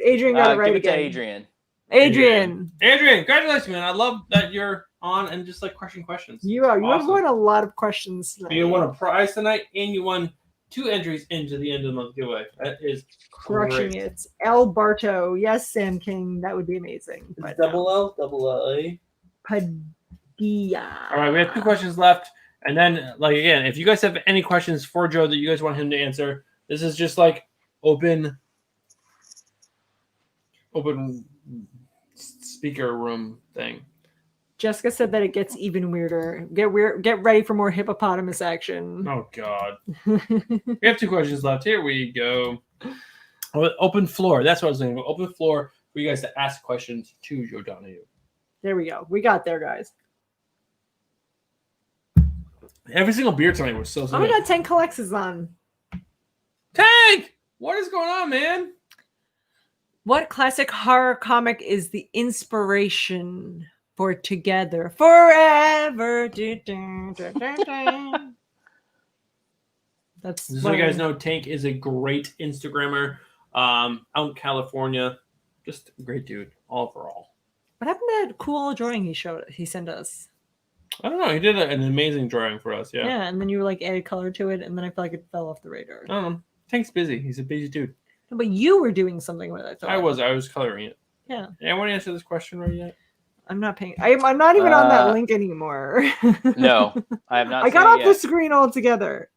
Adrian got it right again. Adrian, congratulations, man. I love that you're on and just crushing questions. You are. You have won a lot of questions tonight. You won a prize tonight, and you won 2 entries into the end of the month giveaway. That is crushing great. it. L. Barto. Yes, Sam King. That would be amazing. But double L, double A. Padilla. All right, we have 2 questions left. And then, again, if you guys have any questions for Joe that you guys want him to answer, this is just open speaker room thing. Jessica said that it gets even weirder. Get ready for more hippopotamus action. Oh God. We have 2 questions left. Here we go. Open floor. That's what I was saying. Open floor for you guys to ask questions to Joe Donohue. There we go. We got there, guys. Every single beer tonight was so Oh my God, Tank Collects is on. Tank! What is going on, man? What classic horror comic is the inspiration for Together Forever? That's just so you guys know, Tank is a great Instagrammer out in California. Just a great dude, all overall. What happened to that cool drawing he sent us? I don't know. He did an amazing drawing for us. Yeah. Yeah, and then you like added color to it, and then I felt like it fell off the radar. I don't know. Tank's busy. He's a busy dude. No, but you were doing something with it. I was coloring it. Yeah. Anyone answer this question right yet? I'm not paying. I'm not even on that link anymore. No, I have not. I got seen off it the yet. screen altogether.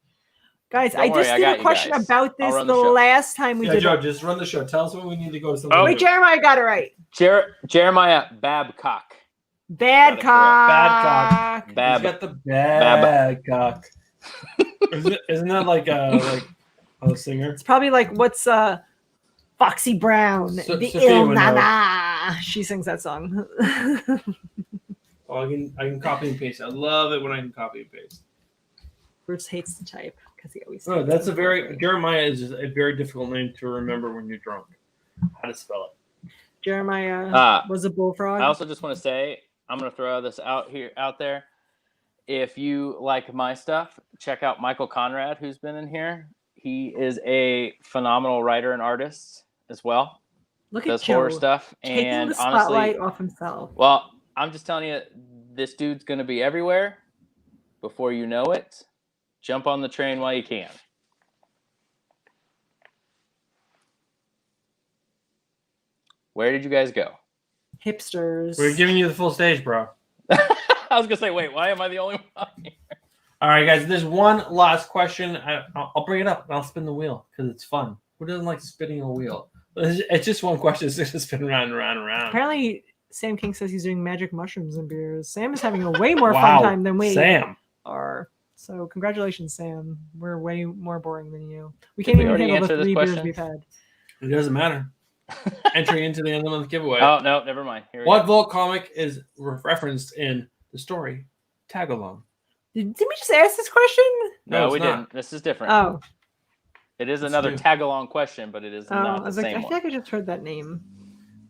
Guys, Don't I worry, just I did got a you question guys. about I'll this run the the show. last time we did Joe, it. just run the show. Tell us when we need to go to something. Oh. Wait, Jeremiah got it right. Jeremiah Babcock. Badcock. He's Bab. got the bad cock. Isn't that like a singer? It's probably like what's Foxy Brown, the Sophia Il would know. Nana. She sings that song. Oh, I can copy and paste. I love it when I can copy and paste. Bruce hates to type because he always. Oh, types that's in a very forward. Jeremiah is just a very difficult name to remember when you're drunk. How to spell it? Jeremiah was a bullfrog. I also just want to say, I'm going to throw this out there. If you like my stuff, check out Michael Conrad, who's been in here. He is a phenomenal writer and artist as well. Look Does at Joe horror stuff. taking And the spotlight honestly, off himself. well, I'm just telling you, this dude's going to be everywhere before you know it. Jump on the train while you can. Where did you guys go? Hipsters. We're giving you the full stage, bro. I was going to say, wait, why am I the only one here? All right, guys. There's one last question. I'll bring it up and I'll spin the wheel because it's fun. Who doesn't like spinning a wheel? It's just one question. It's just spin round and round and round. Apparently, Sam King says he's doing magic mushrooms and beers. Sam is having a way more Wow, fun time than we Sam. are. So congratulations, Sam. We're way more boring than you. We Did can't we even already handle the answer this 3 beers question? we've had. It doesn't matter. Entry into the end of the month giveaway. Oh, no, never mind. Here we What go. Vault comic is referenced in the story Tag Along? Did we just ask this question? No, it's we not. didn't. This is different. Oh. It is another new. tag-along question, but it is I not the was like, same I one. feel like I just heard that name.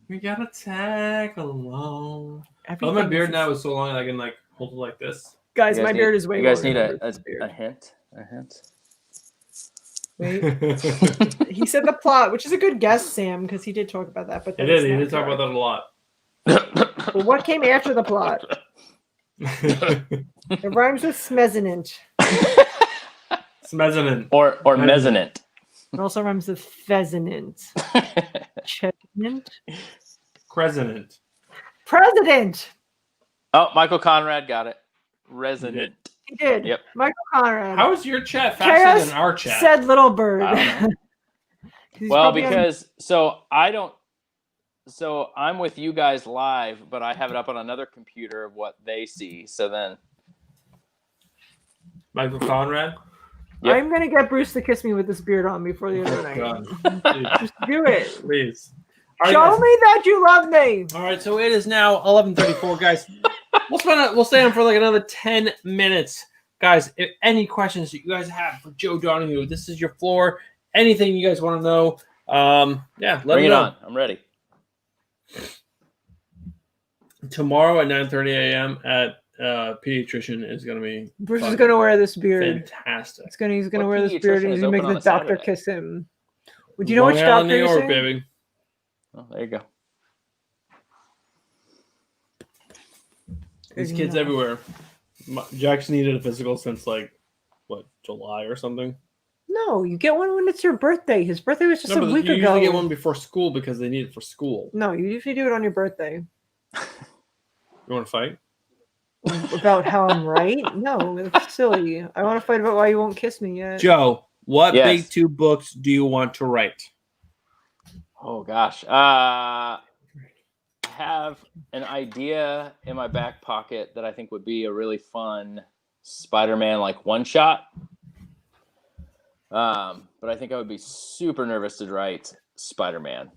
We got a tag along. Oh, my Everything beard is- now is so long I can like hold it like this. Guys, You my guys beard need- is way You guys longer need than Bruce's a beard. hint? A hint? Wait. He said the plot, which is a good guess, Sam, because he did talk about that. But He that is did. He not did talk about correct. that a lot. Well, what came after the plot? It rhymes with smezzinant. Smezinin. or mezzanint. It also rhymes with pheasant. Chestnut? Crescent. President. Oh, Michael Conrad got it. Resonant. He did. Yep. Michael Conrad. How is your chat faster Chaos than our chat? said Little Bird. I don't He's Well, probably on- because so I'm with you guys live, but I have it up on another computer of what they see. So then Michael Conrad? Yep. I'm gonna get Bruce to kiss me with this beard on before the end of the Oh, night. God. Dude, Just do it. please. All right, Show guys. me that you love me. All right, so it is now 11:34, guys. We'll stay on for like another 10 minutes. Guys, if any questions that you guys have for Joe Donohue, this is your floor. Anything you guys want to know, yeah, let bring me it know. on. I'm ready. Tomorrow at 9:30 a.m. at Pediatrician is going to be Bruce is fucking gonna wear this beard. fantastic. He's gonna What wear this beard pediatrician and is he's gonna make open the on a doctor Saturday? kiss him. Do you know which Long Island, doctor New you're York, seeing? baby. Oh, there you go. These kids everywhere. Jack's needed a physical since like what, July or something. No, you get one when it's your birthday. His birthday was just No, a but week you ago. usually get one before school because they need it for school. No, you usually do it on your birthday. You want to fight? About how I'm right? No, it's silly. I want to fight about why you won't kiss me yet. Joe, what Yes. big 2 books do you want to write? Oh gosh. I have an idea in my back pocket that I think would be a really fun Spider-Man like one shot. But I think I would be super nervous to write Spider-Man.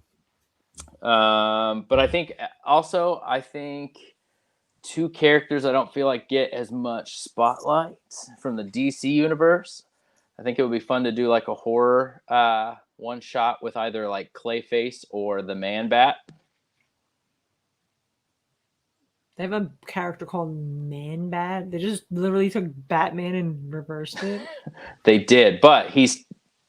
But I think 2 characters I don't feel like get as much spotlight from the DC universe. I think it would be fun to do like a horror one shot with either like Clayface or the Man-Bat. They have a character called Man-Bat. They just literally took Batman and reversed it. They did, but he's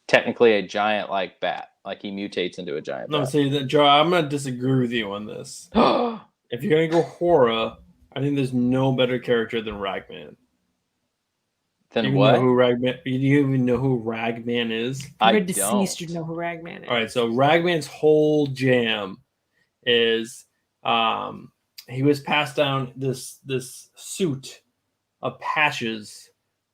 technically a giant like bat. Like he mutates into a giant No, bat. see, Joe, I'm going to disagree with you on this. If you're going to go horror, I think there's no better character than Ragman. Then You what? know who Ragman? You even know who Ragman is? I You're deceased. don't. You know who Ragman is. All right, so Ragman's whole jam is he was passed down this suit of patches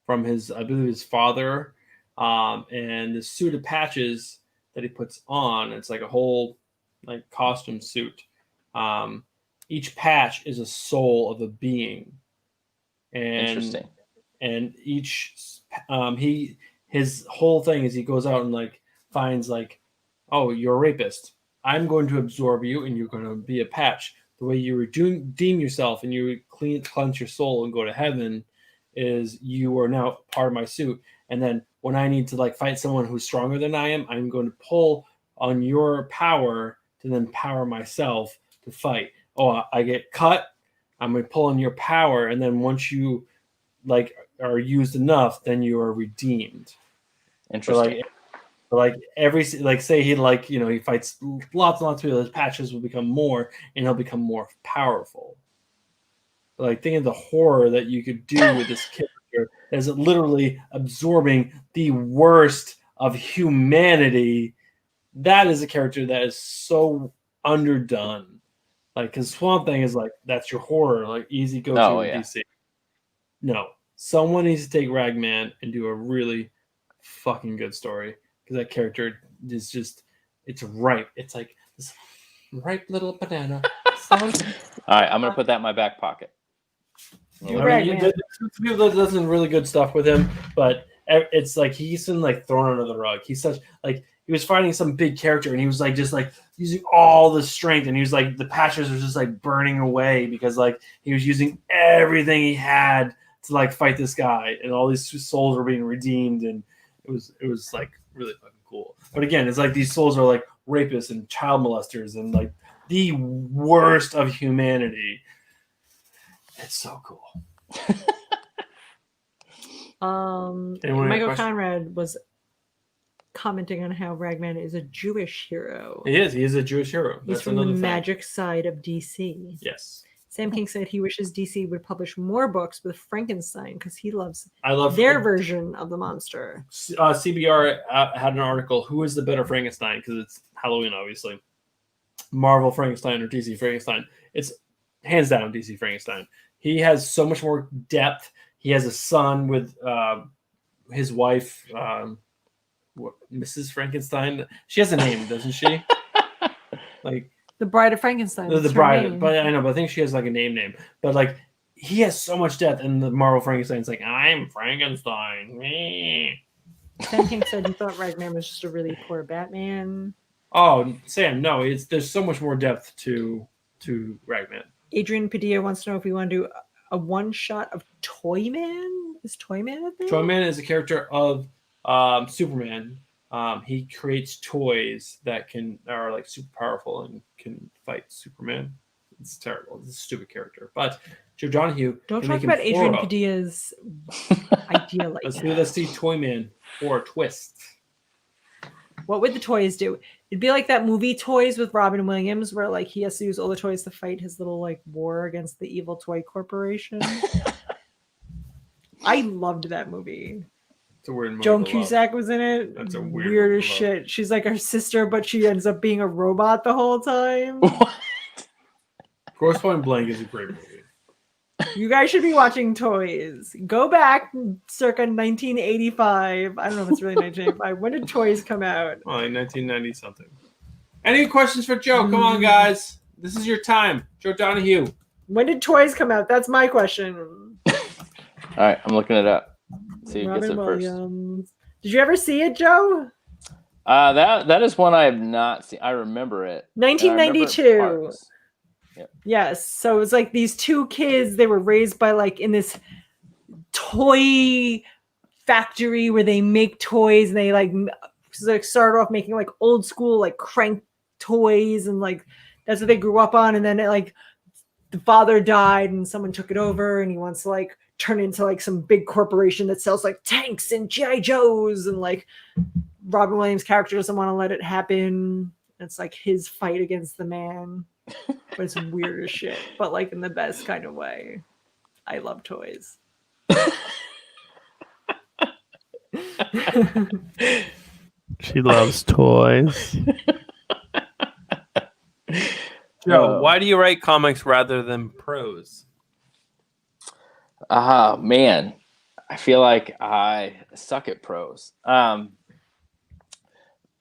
from his, I believe, his father, and the suit of patches that he puts on. It's like a whole like costume suit. Each patch is a soul of a being, and Interesting. and each his whole thing is he goes out and like finds like, oh, you're a rapist. I'm going to absorb you, and you're going to be a patch. The way you redeem yourself and you cleanse your soul and go to heaven is you are now part of my suit. And then when I need to like fight someone who's stronger than I am, I'm going to pull on your power to then power myself to fight. Oh, I get cut. I'm going to pull on your power, and then once you like are used enough, then you are redeemed. Interesting. Like every like say he like he fights lots and lots of people, his patches will become more and he'll become more powerful. But like think of the horror that you could do with this character as it literally absorbing the worst of humanity. That is a character that is so underdone. Like because Swamp Thing is like that's your horror, like easy go to DC. No, someone needs to take Ragman and do a really fucking good story. Because that character is just, it's ripe. It's like this ripe little banana. All right, I'm going to put that in my back pocket. There's people that does some really good stuff with him, but it's like he's been like thrown under the rug. He's such like he was fighting some big character and he was like just like using all the strength and he was like the patches were just like burning away because like he was using everything he had to like fight this guy and all these souls were being redeemed and it was like really fucking cool. But again, it's like these souls are like rapists and child molesters and like the worst of humanity. It's so cool. Michael Conrad was commenting on how Ragman is a Jewish hero. He is a Jewish hero. He's from the magic side of DC. Yes. Sam King said he wishes DC would publish more books with Frankenstein because he loves their version of the monster. CBR had an article, who is the better Frankenstein? Because it's Halloween, obviously. Marvel Frankenstein or DC Frankenstein. It's hands down DC Frankenstein. He has so much more depth. He has a son with his wife, Mrs. Frankenstein. She has a name, doesn't she? Like the Bride of Frankenstein. The Bride, but I know, but I think she has like a name. But like he has so much depth, and the Marvel Frankenstein's like, I'm Frankenstein. Sam King said he thought Ragman was just a really poor Batman. Oh, Sam, no, there's so much more depth to Ragman. Adrian Padilla wants to know if we want to do a one shot of Toyman. Is Toyman a thing? Toyman is a character of Superman. He creates toys that are like super powerful and can fight Superman. It's terrible. It's a stupid character. But Joe Donohue. Don't talk about Adrian Padilla's idea like that. Let's see Toyman for a twist. What would the toys do? It'd be like that movie Toys with Robin Williams, where like he has to use all the toys to fight his little like war against the evil toy corporation. I loved that movie. It's a weird movie. Joan Cusack was in it. That's a weird as shit. She's like her sister, but she ends up being a robot the whole time. What? Grosse Point Blank is a great movie. You guys should be watching Toys. Go back circa 1985. I don't know if it's really 1985. When did Toys come out? Well, like 1990 something. Any questions for Joe? Come on, guys. This is your time. Joe Donohue. When did Toys come out? That's my question. All right, I'm looking it up. See who gets it Williams. First. Did you ever see it, Joe? That is one I have not seen. I remember it. 1992. Yes. So it was like these two kids, they were raised by like in this toy factory where they make toys and they like started off making like old school like crank toys and like that's what they grew up on. And then it like the father died and someone took it over and he wants to like turn into like some big corporation that sells like tanks and G.I. Joes and like Robin Williams' character doesn't want to let it happen. It's like his fight against the man. but it's weird as shit. But like in the best kind of way. I love toys. She loves toys. Joe, why do you write comics rather than prose? Man, I feel like I suck at prose. No,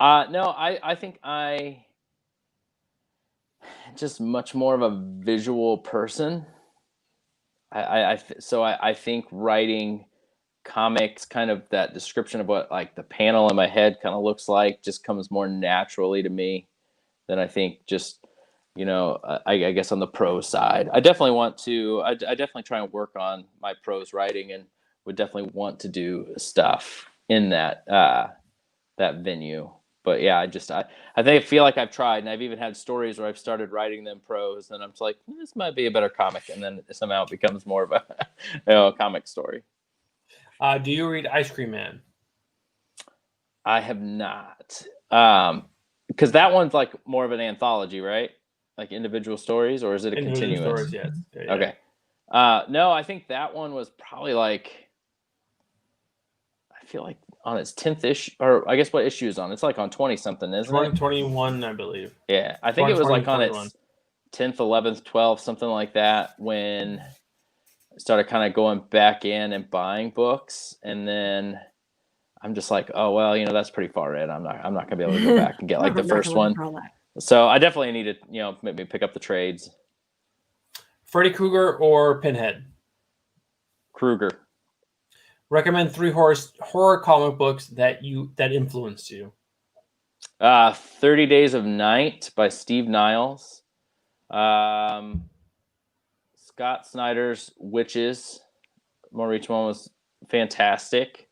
I think I just much more of a visual person. So I think writing comics, kind of that description of what like the panel in my head kind of looks like, just comes more naturally to me than I think just, I guess on the prose side. I definitely want to, I definitely try and work on my prose writing, and would definitely want to do stuff in that venue. But yeah, I feel like I've tried, and I've even had stories where I've started writing them prose, and I'm just like, this might be a better comic, and then somehow it becomes more of a comic story. Do you read Ice Cream Man? I have not, because that one's like more of an anthology, right? Like individual stories, or is it a continuous? Stories, yes. Yeah. Okay. No, I think that one was probably like, I feel like on its 10th issue, or I guess what issue is on? It's like on 20 something, isn't it? 21, I believe. Yeah, I think it was like on its 10th, 11th, 12th, something like that, when I started kind of going back in and buying books, and then I'm just like, oh well, that's pretty far in. I'm not gonna be able to go back and get like the first one. So I definitely need to, maybe pick up the trades. Freddy Krueger or Pinhead? Krueger. Recommend 3 horror comic books that influenced you. 30 Days of Night by Steve Niles. Scott Snyder's Witches. More recent one was fantastic.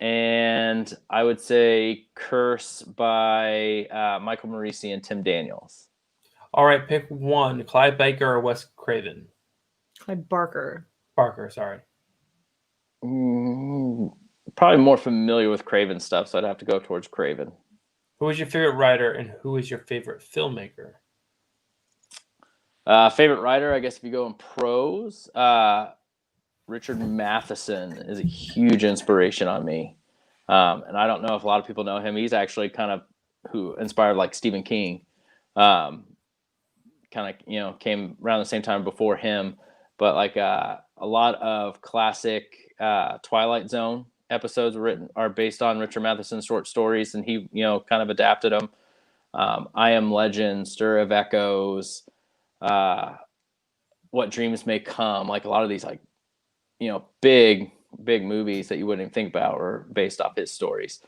And I would say Curse by Michael Morisi and Tim Daniels. All right, pick one. Clive Barker or Wes Craven? Clive Barker. Barker, sorry. Probably more familiar with Craven stuff, so I'd have to go towards Craven. Who is your favorite writer, and who is your favorite filmmaker? Favorite writer, I guess if you go in prose, Richard Matheson is a huge inspiration on me. And I don't know if a lot of people know him. He's actually kind of who inspired like Stephen King. Kind of, came around the same time before him. But like a lot of classic Twilight Zone episodes are based on Richard Matheson's short stories, and he, kind of adapted them. I Am Legend, Stir of Echoes, What Dreams May Come, like a lot of these like, big movies that you wouldn't even think about were based off his stories.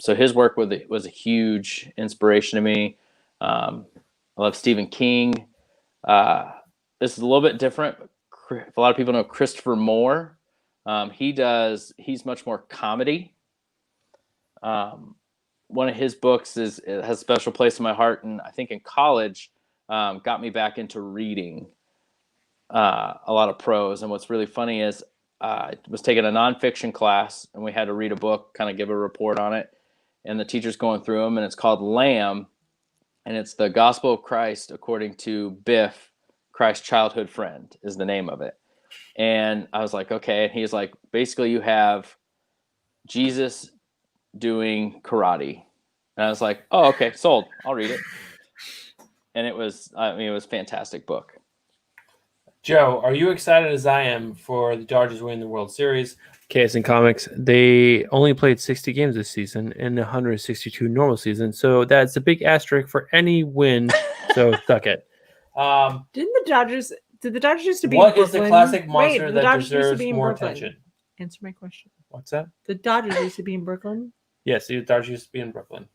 So his work was a huge inspiration to me. I love Stephen King. This is a little bit different. If a lot of people know Christopher Moore, he's much more comedy. One of his books has a special place in my heart, and I think in college got me back into reading a lot of prose. And what's really funny is I was taking a nonfiction class, and we had to read a book, kind of give a report on it, and the teacher's going through them, and it's called Lamb, and it's the Gospel of Christ according to Biff, Christ's childhood friend is the name of it. And I was like, okay. And he's like, basically you have Jesus doing karate. And I was like, oh, okay, sold. I'll read it. And it was a fantastic book. Joe, are you excited as I am for the Dodgers winning the World Series? KSN Comics, they only played 60 games this season in 162 normal season, so that's a big asterisk for any win. So suck it. Did the Dodgers used to be what in is Brooklyn? the classic monster that Dodgers deserves more attention? Answer my question. What's that? The Dodgers used to be in Brooklyn? Yes, the Dodgers used to be in Brooklyn.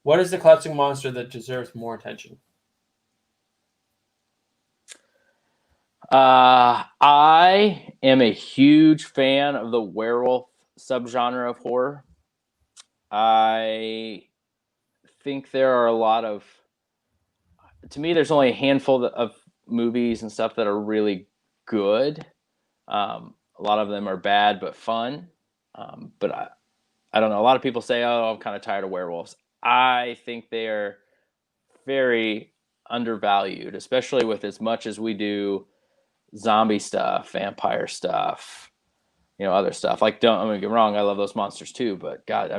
What is the classic monster that deserves more attention? I am a huge fan of the werewolf subgenre of horror. I think there are a lot of, to me, there's only a handful of movies and stuff that are really good. A lot of them are bad but fun. But I don't know. A lot of people say, "Oh, I'm kind of tired of werewolves." I think they are very undervalued, especially with as much as we do zombie stuff, vampire stuff, other stuff. Like, don't get me wrong, I love those monsters too, but God,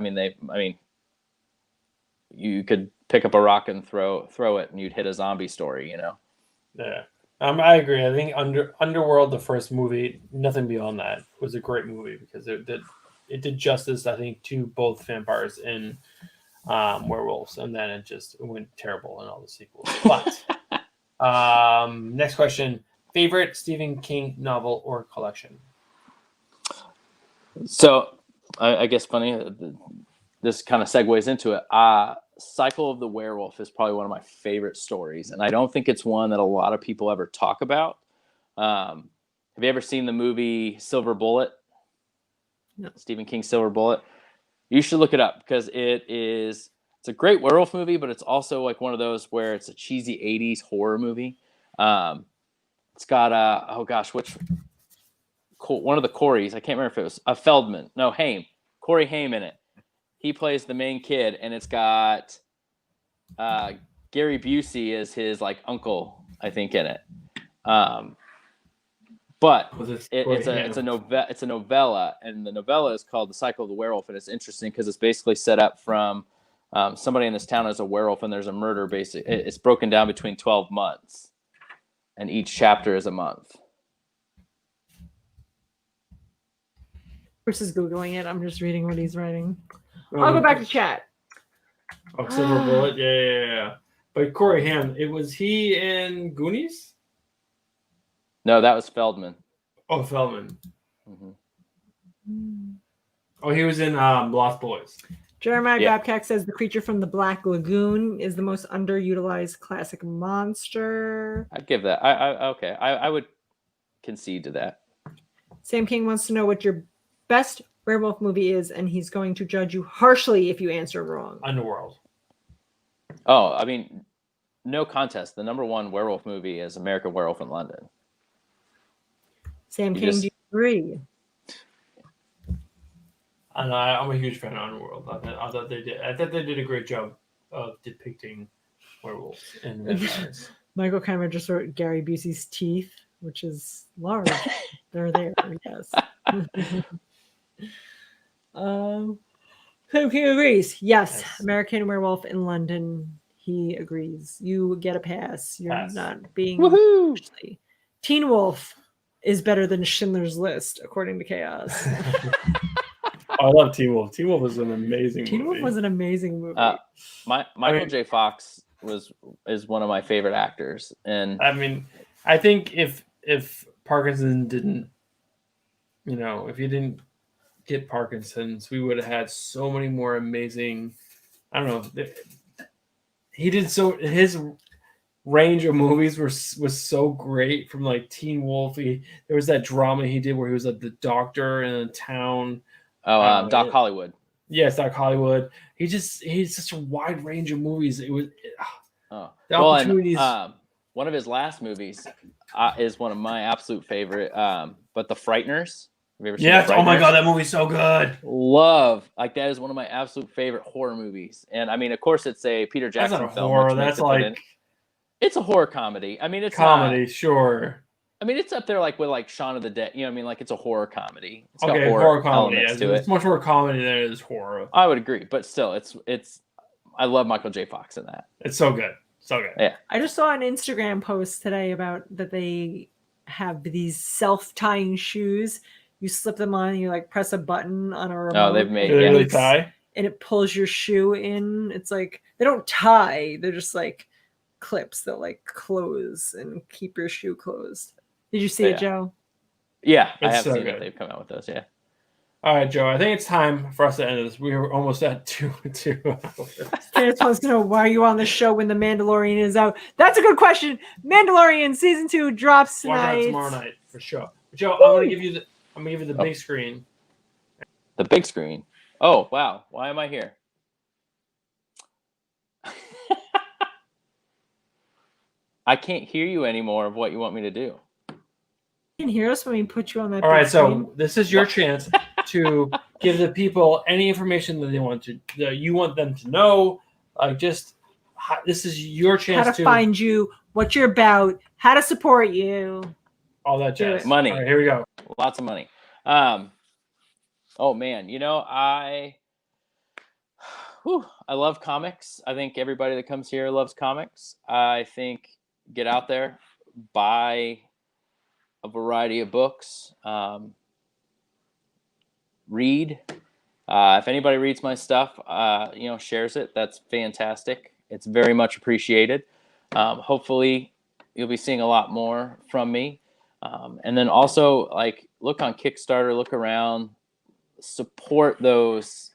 you could pick up a rock and throw it and you'd hit a zombie story, Yeah. I agree. I think Underworld, the first movie, nothing beyond that, was a great movie because it did justice, I think, to both vampires and werewolves, and then it went terrible in all the sequels. But next question: favorite Stephen King novel or collection? So, I guess funny. This kind of segues into it. Cycle of the Werewolf is probably one of my favorite stories, and I don't think it's one that a lot of people ever talk about. Have you ever seen the movie Silver Bullet? No. Stephen King's Silver Bullet. You should look it up because it's a great werewolf movie, but it's also like one of those where it's a cheesy 80s horror movie. It's got one of the Coreys. I can't remember if it was Corey Haim in it. He plays the main kid, and it's got Gary Busey as his like uncle, I think, in it. But it's a novella, and the novella is called The Cycle of the Werewolf, and it's interesting because it's basically set up from somebody in this town is a werewolf, and there's a murder. Basically, it's broken down between 12 months, and each chapter is a month. Chris is Googling it. I'm just reading what he's writing. I'll go back to chat. Oh, Silver Bullet? Yeah. But Corey Haim, was he in Goonies? No, that was Feldman. Oh, Feldman. Mm-hmm. Oh, he was in Lost Boys. Jeremiah Babcock says the creature from the Black Lagoon is the most underutilized classic monster. I'd give that. I would concede to that. Sam King wants to know what your best werewolf movie is, and he's going to judge you harshly if you answer wrong. Underworld. Oh, no contest. The number one werewolf movie is American Werewolf in London. Sam King, do you agree? I'm a huge fan of Underworld. I thought they did a great job of depicting werewolves and vampires. Michael Keimer just wrote Gary Busey's teeth, which is large. They're there, yes. Sam King agrees. Yes, American Werewolf in London. He agrees. You get a pass. You're not being. Woohoo! Teen Wolf is better than Schindler's List, according to Chaos. I love Teen Wolf. Teen Wolf was an amazing movie. Teen Wolf was an amazing movie. Michael J. Fox is one of my favorite actors, and I think if Parkinson didn't, if he didn't get Parkinson's, we would have had so many more amazing. I don't know. He did his range of movies was so great, from like Teen Wolf. There was that drama he did where he was like the doctor in a town. Doc Hollywood. Yes, Doc Hollywood. He's such a wide range of movies. It was the opportunities. One of his last movies is one of my absolute favorite. But The Frighteners. Have you ever seen The Frighteners? Oh my God, that movie's so good. That is one of my absolute favorite horror movies. And of course, it's a Peter Jackson film. Horror. That's like it's a horror comedy. It's comedy, sure. It's up there like with like Shaun of the Dead. Like it's a horror comedy. It's got horror comedy to it. It's much more comedy than it is horror. I would agree, but still, it's. I love Michael J. Fox in that. It's so good, so good. Yeah. I just saw an Instagram post today about that they have these self-tying shoes. You slip them on, you like press a button on a remote. Oh, they've made really tie, and it pulls your shoe in. It's like they don't tie; they're just like clips that like close and keep your shoe closed. Did you see it, Joe? Yeah, I have seen it. They've come out with those. Yeah. All right, Joe. I think it's time for us to end this. We were almost at 2 hours. Candace wants to know why are you on the show when The Mandalorian is out. That's a good question. Mandalorian season 2 drops tonight. Tomorrow night for sure. Joe, I'm gonna give you the big screen. The big screen. Oh wow! Why am I here? I can't hear you anymore of what you want me to do. You can hear us when we put you on that. All right, screen. so this is your chance to give the people any information that you want them to know. Just this is your chance How to find you, what you're about, how to support you. all that Do jazz. it. Money. All right, here we go. Lots of money. Oh man, I love comics. I think everybody that comes here loves comics. I think get out there, buy a variety of books, read. If anybody reads my stuff, shares it, that's fantastic. It's very much appreciated. Hopefully you'll be seeing a lot more from me. And then also look on Kickstarter, look around, support those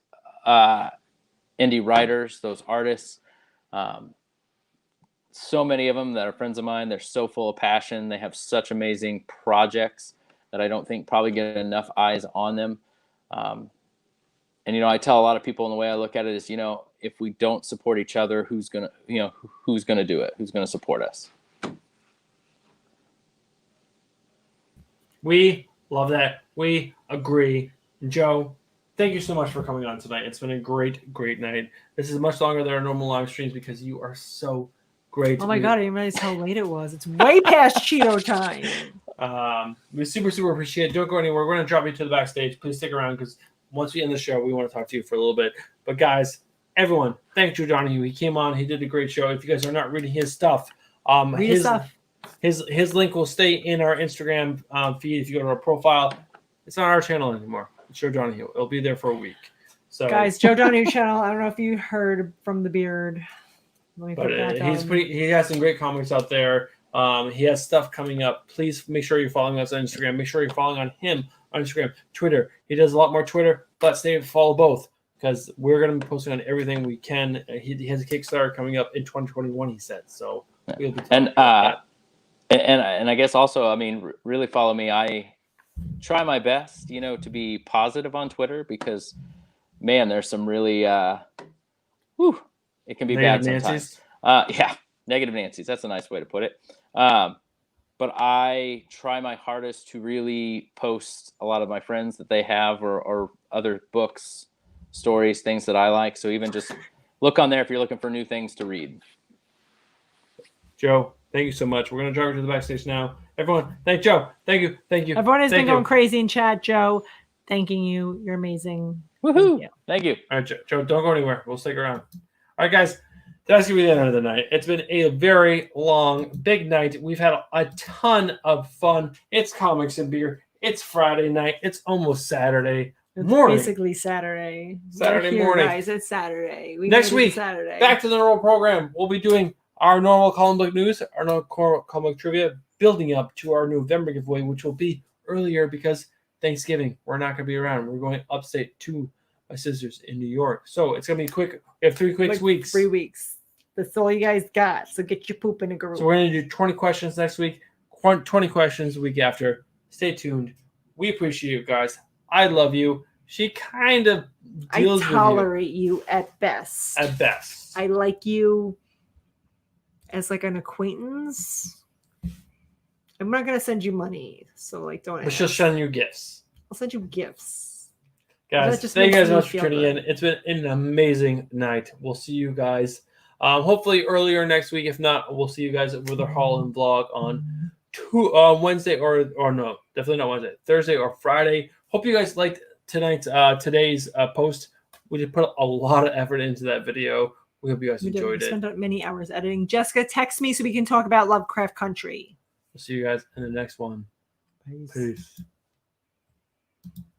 indie writers, those artists. So many of them that are friends of mine, they're so full of passion. They have such amazing projects that I don't think probably get enough eyes on them. And I tell a lot of people, and the way I look at it is, if we don't support each other, who's gonna do it? Who's gonna support us? We love that. We agree. Joe, thank you so much for coming on tonight. It's been a great, great night. This is much longer than our normal live streams because you are so great. Oh my God, I didn't realize how late it was. It's way past Cheeto time. We super, super appreciate it. Don't go anywhere. We're going to drop you to the backstage. Please stick around because once we end the show, we want to talk to you for a little bit. But guys, everyone, thank Joe Donohue. He came on. He did a great show. If you guys are not reading his stuff, Read his stuff. His link will stay in our Instagram feed. If you go to our profile, it's not our channel anymore. It's Joe Donohue. It'll be there for a week. So Guys, Joe Donohue channel. I don't know if you heard from the beard. Let me put that down. He has some great comics out there. He has stuff coming up. Please make sure you're following us on Instagram. Make sure you're following on him on Instagram, Twitter. He does a lot more Twitter, but follow both because we're going to be posting on everything we can. He has a Kickstarter coming up in 2021, he said. So we'll be and I guess also, really follow me. I try my best, to be positive on Twitter because, man, there's some really, it can be Negative bad Nancy's. sometimes. Yeah, negative Nancy's. That's a nice way to put it. But I try my hardest to really post a lot of my friends that they have or other books, stories, things that I like. So even just look on there if you're looking for new things to read. Joe, thank you so much. We're going to drive to the backstage now. Everyone, thank Joe. Thank you. Thank you. Everyone has been going crazy in chat, Joe. Thanking you. You're amazing. Woohoo! Thank you. All right, Joe, don't go anywhere. We'll stick around. All right, guys. That's going to be the end of the night. It's been a very long, big night. We've had a ton of fun. It's comics and beer. It's Friday night. It's almost Saturday morning. Basically Saturday. Saturday morning. Guys, it's Saturday. Next week, Saturday. back to the normal program. We'll be doing our normal comic book news, our normal comic book trivia, building up to our November giveaway, which will be earlier because Thanksgiving. We're not going to be around. We're going upstate to my sisters in New York. So it's going to be quick. We have 3 quick weeks. 3 weeks. That's all you guys got. So get your poop in a group. So we're going to do 20 questions next week, 20 questions the week after. Stay tuned. We appreciate you guys. I love you. She kind of deals with you. I tolerate you at best. At best. I like you as like an acquaintance. I'm not going to send you money. So don't But she'll send you gifts. I'll send you gifts. Guys, thank you guys so much for tuning in. It's been an amazing night. We'll see you guys hopefully earlier next week. If not, we'll see you guys with our Holland vlog on Wednesday or no, definitely not Wednesday, Thursday or Friday. Hope you guys liked today's post. We just put a lot of effort into that video. We hope you guys enjoyed it. We spent many hours editing. Jessica, text me so we can talk about Lovecraft Country. We'll see you guys in the next one. Peace.